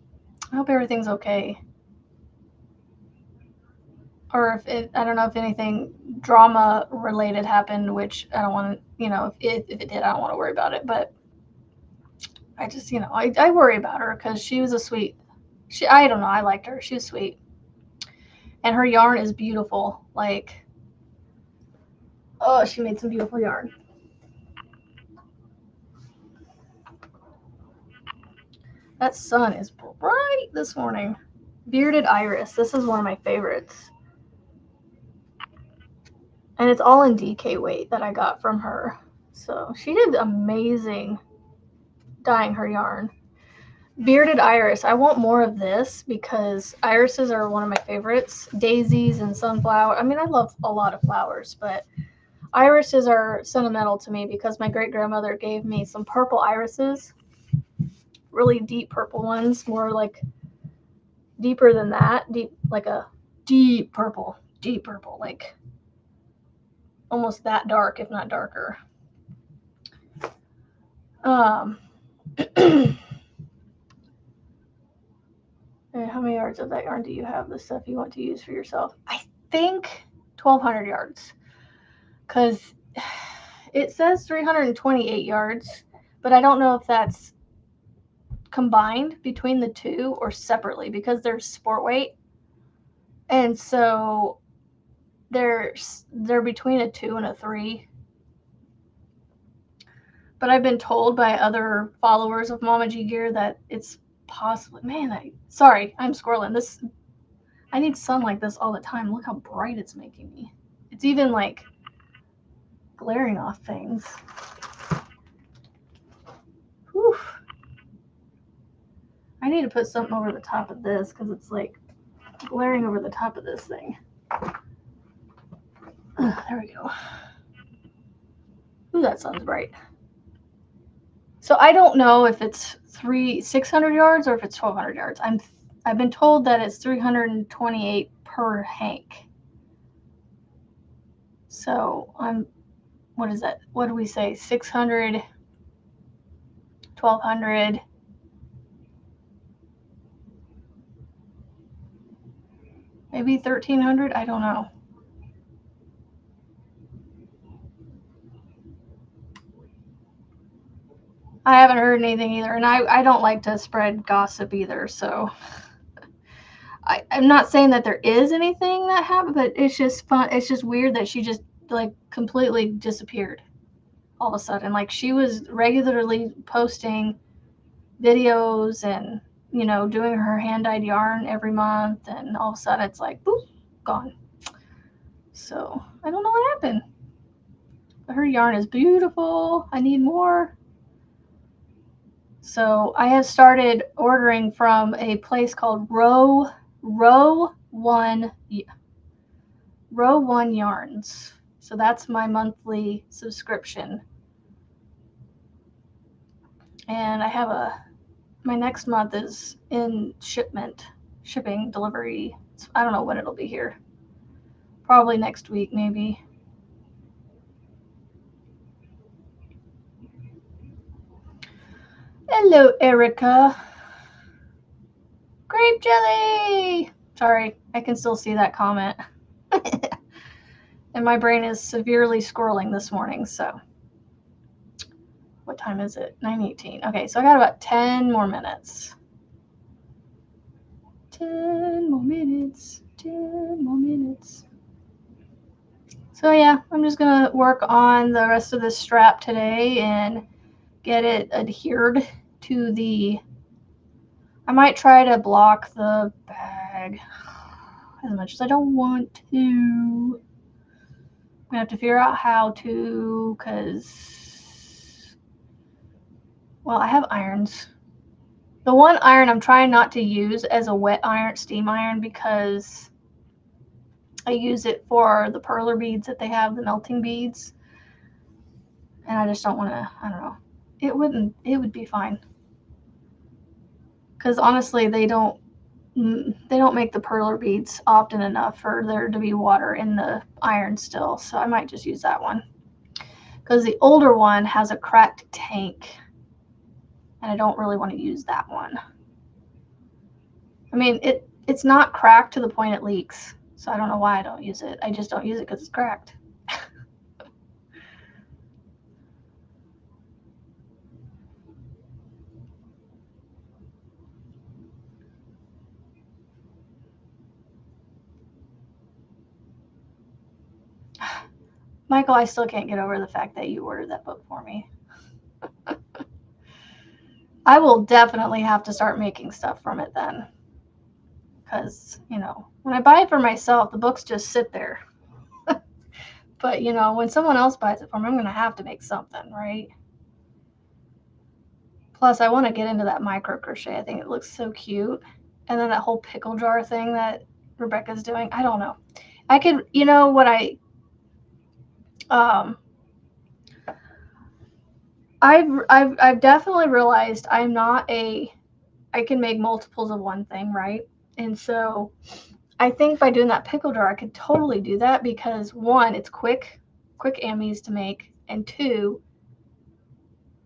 I hope everything's okay. Or I don't know if anything drama related happened, which I don't want to, you know, if it did, I don't want to worry about it. But I just, you know, I worry about her because she was a sweet, I don't know, I liked her. She was sweet. And her yarn is beautiful. Like, oh, she made some beautiful yarn. That sun is bright this morning. Bearded Iris. This is one of my favorites. And it's all in DK weight that I got from her. So she did amazing dyeing her yarn. Bearded Iris. I want more of this because irises are one of my favorites. Daisies and sunflower. I mean, I love a lot of flowers, but irises are sentimental to me because my great-grandmother gave me some purple irises. Really deep purple ones, more like deeper than that. Like a deep purple, like almost that dark, if not darker. How many yards of that yarn do you have? The stuff you want to use for yourself? I think 1,200 yards. Because it says 328 yards, but I don't know if that's combined between the two or separately because they're sport weight. And so they're between a 2 and a 3. But I've been told by other followers of Mama G Gear that it's possibly, man, sorry, I'm squirreling. I need sun like this all the time. Look how bright it's making me. It's even like glaring off things. Whew. I need to put something over the top of this because it's like glaring over the top of this thing. There we go. Ooh, that sun's bright. So I don't know if it's 600 yards or if it's 1,200 yards. I've been told that it's 328 per hank. So what is that? What do we say? 600, 1200. Maybe 1300. I don't know. I haven't heard anything either, and I don't like to spread gossip either, so I'm not saying that there is anything that happened, but it's just fun. It's just weird that she just like completely disappeared all of a sudden. Like she was regularly posting videos and, you know, doing her hand-dyed yarn every month, and all of a sudden it's like, boop, gone. So I don't know what happened. But her yarn is beautiful. I need more. So I have started ordering from a place called Row One Yarns. So that's my monthly subscription. And I have my next month is in shipping, delivery. I don't know when it'll be here. Probably next week, maybe. Hello, Erica. Grape jelly! Sorry, I can still see that comment. And my brain is severely scrolling this morning, so. What time is it? 9:18. Okay, so I got about 10 more minutes. 10 more minutes. 10 more minutes. So yeah, I'm just going to work on the rest of this strap today and get it adhered to the... I might try to block the bag as much as I don't want to. I'm going to have to figure out how to, because, well, I have irons. The one iron I'm trying not to use as a wet iron, steam iron, because I use it for the perler beads that they have, the melting beads. And I just don't want to, I don't know. It would be fine. Because honestly, they don't make the perler beads often enough for there to be water in the iron still. So I might just use that one. Because the older one has a cracked tank. And I don't really want to use that one. I mean, it's not cracked to the point it leaks. So I don't know why I don't use it. I just don't use it because it's cracked. Michael, I still can't get over the fact that you ordered that book for me. I will definitely have to start making stuff from it then. Because, you know, when I buy it for myself, the books just sit there. But, you know, when someone else buys it for me, I'm going to have to make something, right? Plus, I want to get into that micro crochet. I think it looks so cute. And then that whole pickle jar thing that Rebecca's doing. I don't know. I could, you know, what I've definitely realized I can make multiples of one thing, right? And so I think by doing that pickle jar, I could totally do that because one, it's quick ammies to make, and two,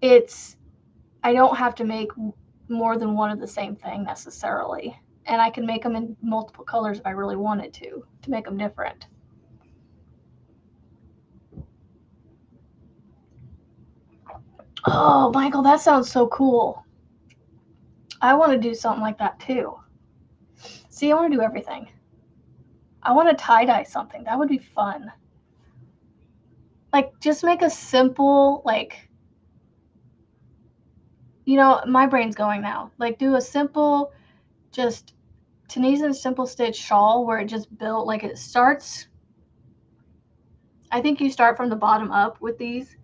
I don't have to make more than one of the same thing necessarily. And I can make them in multiple colors if I really wanted to make them different. Oh, Michael, that sounds so cool. I want to do something like that too. See, I want to do everything. I want to tie-dye something. That would be fun. Like, just make a simple, like, you know, my brain's going now. Like, do a simple, just Tunisian simple stitch shawl where it just built, like, it starts, I think you start from the bottom up with these,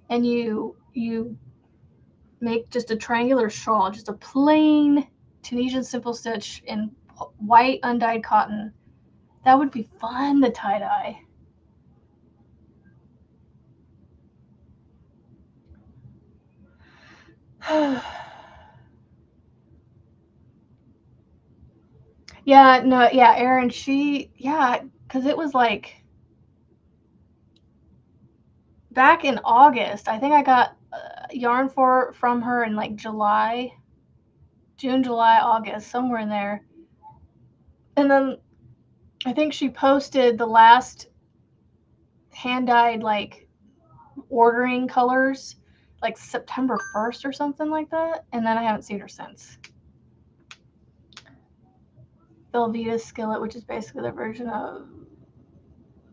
and you make just a triangular shawl, just a plain Tunisian simple stitch in white undyed cotton. That would be fun to tie-dye. Yeah, no, yeah, Erin, because it was like, back in August. I think I got yarn from her in like July, June, July, August, somewhere in there. And then I think she posted the last hand-dyed like ordering colors like September 1st or something like that. And then I haven't seen her since. Velveeta Skillet, which is basically their version of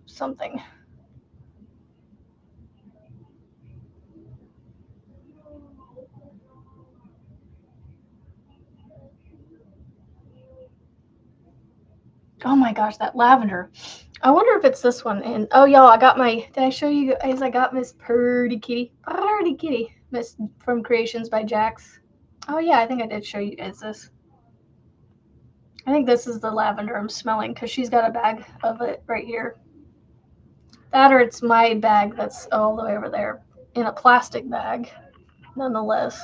something. Oh my gosh, that lavender. I wonder if it's this one. And oh, y'all, I got my. Did I show you guys? I got Miss Purdy Kitty, Miss from Creations by Jax. Oh yeah, I think I did show you guys this. I think this is the lavender I'm smelling because she's got a bag of it right here. That or it's my bag that's all the way over there in a plastic bag, nonetheless.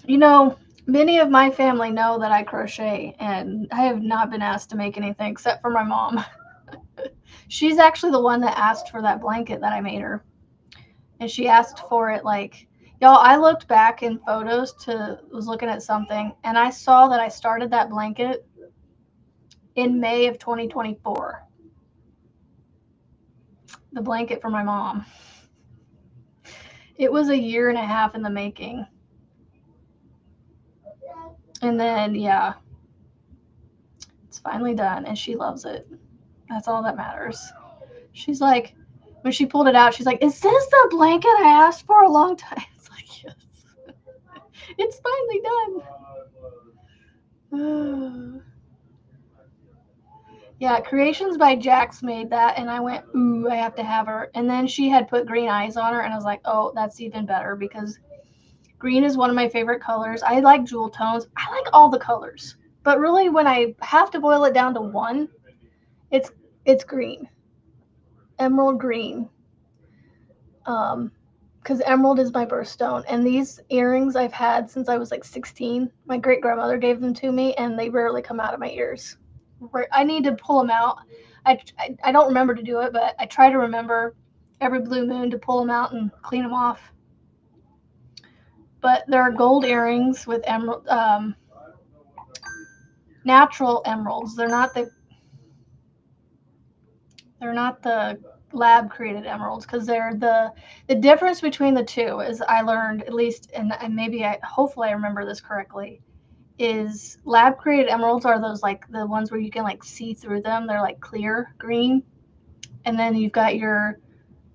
You know, many of my family know that I crochet, and I have not been asked to make anything except for my mom. She's actually the one that asked for that blanket that I made her. And she asked for it like, y'all, I looked back in photos was looking at something, and I saw that I started that blanket in May of 2024. The blanket for my mom. It was a year and a half in the making. And then, yeah, it's finally done, and she loves it. That's all that matters. She's like, when she pulled it out, she's like, is this the blanket I asked for a long time? It's like, yes. It's finally done. Yeah, Creations by Jax made that, and I went, ooh, I have to have her. And then she had put green eyes on her, and I was like, oh, that's even better because green is one of my favorite colors. I like jewel tones. I like all the colors. But really, when I have to boil it down to one, it's green. Emerald green. Because emerald is my birthstone. And these earrings I've had since I was like 16. My great-grandmother gave them to me, and they rarely come out of my ears. I need to pull them out. I don't remember to do it, but I try to remember every blue moon to pull them out and clean them off. But there are gold earrings with emerald, natural emeralds. They're not the lab created emeralds because they're the difference between the two is I learned at least, and maybe hopefully I remember this correctly, is lab created emeralds are those like the ones where you can like see through them. They're like clear green. And then you've got your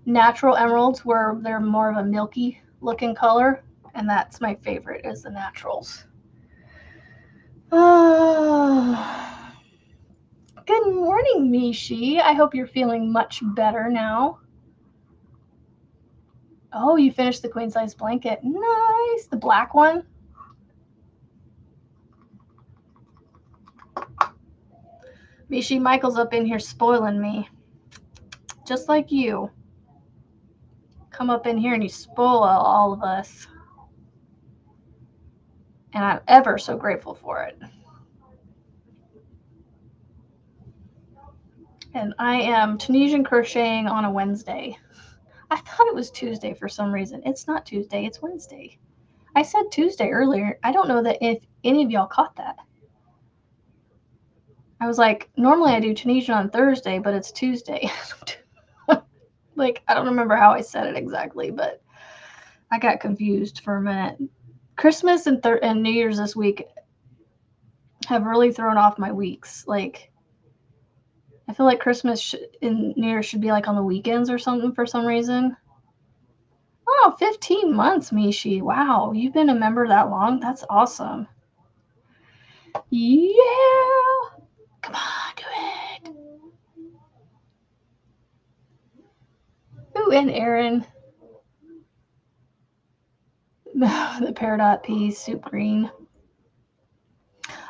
natural emeralds where they're more of a milky looking color. And that's my favorite is the naturals. Good morning, Mishi. I hope you're feeling much better now. Oh, you finished the queen size blanket. Nice. The black one. Mishi, Michael's up in here spoiling me. Just like you. Come up in here and you spoil all of us. And I'm ever so grateful for it. And I am Tunisian crocheting on a Wednesday. I thought it was Tuesday for some reason. It's not Tuesday, it's Wednesday. I said Tuesday earlier. I don't know that if any of y'all caught that. I was like, normally I do Tunisian on Thursday, but it's Tuesday. Like, I don't remember how I said it exactly, but I got confused for a minute. Christmas and New Year's this week have really thrown off my weeks. Like, I feel like Christmas and New Year's should be like on the weekends or something for some reason. Oh, 15 months, Mishi. Wow, you've been a member that long? That's awesome. Yeah. Come on, do it. Ooh, and Aaron. The peridot peas, soup green.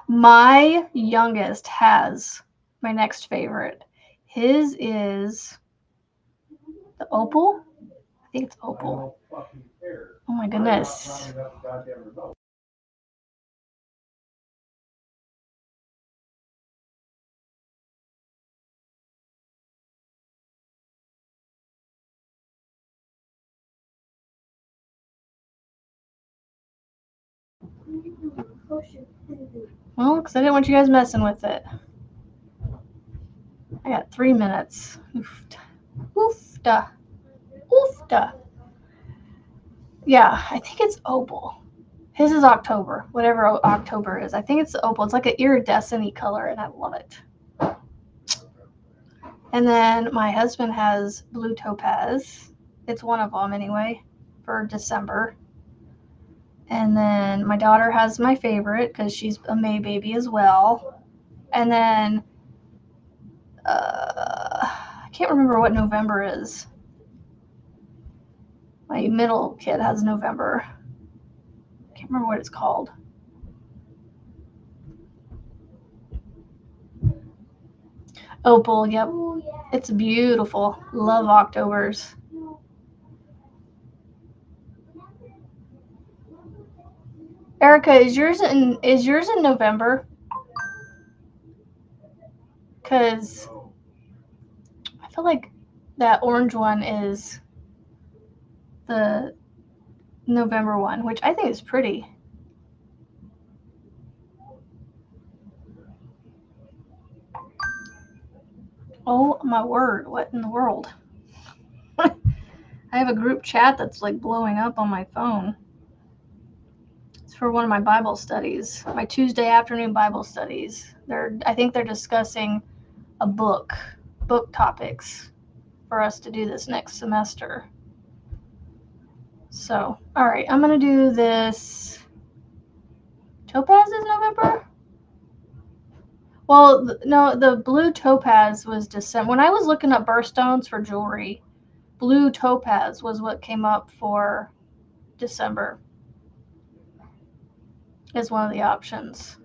My youngest has my next favorite. His is the opal. I think it's opal. Oh my goodness. Well, because I didn't want you guys messing with it. I got 3 minutes. Oofta. Oofta. Oofta. Yeah, I think it's opal. His is October, whatever October is. I think it's opal. It's like an iridescent color, and I love it. And then my husband has blue topaz. It's one of them anyway, for December. And then my daughter has my favorite because she's a May baby as well. And then I can't remember what November is. My middle kid has November. I can't remember what it's called. Opal, yep. It's beautiful. Love Octobers. Erica, is yours in November? Because I feel like that orange one is the November one, which I think is pretty. Oh my word, what in the world? I have a group chat that's like blowing up on my phone. It's for one of my Bible studies, my Tuesday afternoon Bible studies. I think they're discussing a book topics for us to do this next semester. So, all right, I'm going to do this. Topaz is November? Well, no, the blue topaz was December. When I was looking up birthstones for jewelry, blue topaz was what came up for December as one of the options.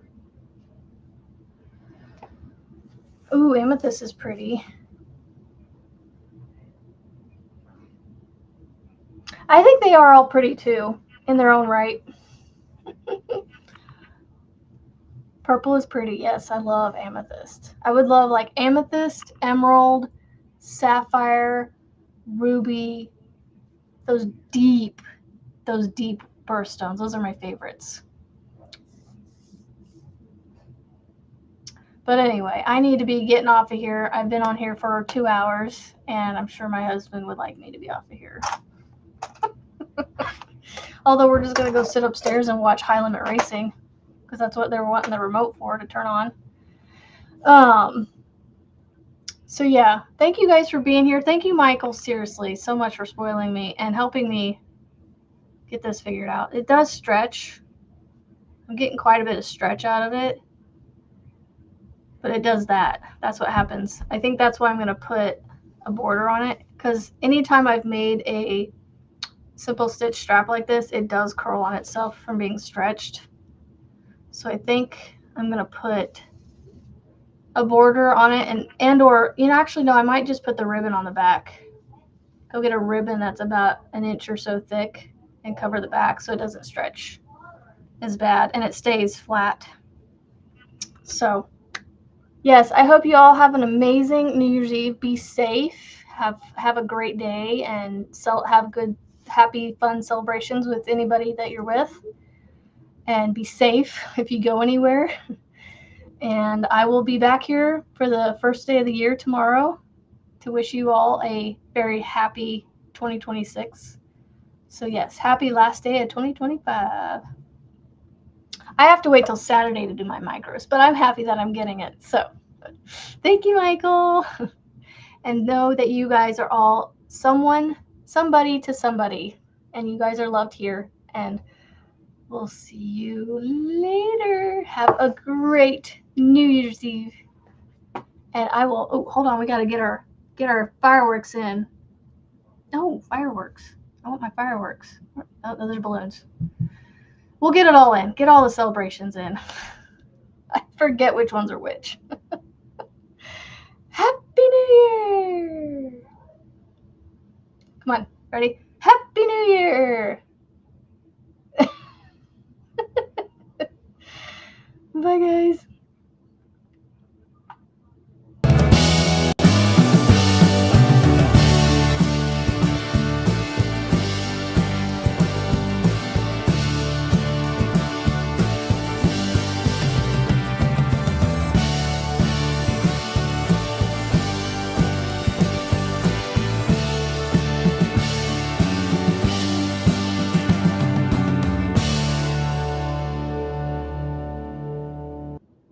Ooh, amethyst is pretty. I think they are all pretty too, in their own right. Purple is pretty. Yes, I love amethyst. I would love like amethyst, emerald, sapphire, ruby, those deep birthstones. Those are my favorites. But anyway, I need to be getting off of here. I've been on here for 2 hours, and I'm sure my husband would like me to be off of here. Although we're just going to go sit upstairs and watch High Limit Racing, because that's what they were wanting the remote for, to turn on. So yeah, thank you guys for being here. Thank you, Michael, seriously, so much for spoiling me and helping me get this figured out. It does stretch. I'm getting quite a bit of stretch out of it. But it does that. That's what happens. I think that's why I'm going to put a border on it, because anytime I've made a simple stitch strap like this, it does curl on itself from being stretched. So I think I'm going to put a border on it, and or, you know, actually no, I might just put the ribbon on the back. Go get a ribbon that's about an inch or so thick and cover the back so it doesn't stretch as bad and it stays flat. So yes, I hope you all have an amazing New Year's Eve. Be safe. Have a great day, and have good, happy, fun celebrations with anybody that you're with. And be safe if you go anywhere. And I will be back here for the first day of the year tomorrow to wish you all a very happy 2026. So yes, happy last day of 2025. I have to wait till Saturday to do my micros, but I'm happy that I'm getting it. So thank you, Michael. And know that you guys are all somebody to somebody, and you guys are loved here, and we'll see you later. Have a great New Year's Eve. And I will, oh, hold on, we got to get our fireworks in. No, fireworks. I want my fireworks. Oh, those are balloons. We'll get it all in. Get all the celebrations in. I forget which ones are which. Happy New Year! Come on, ready? Happy New Year! Bye, guys.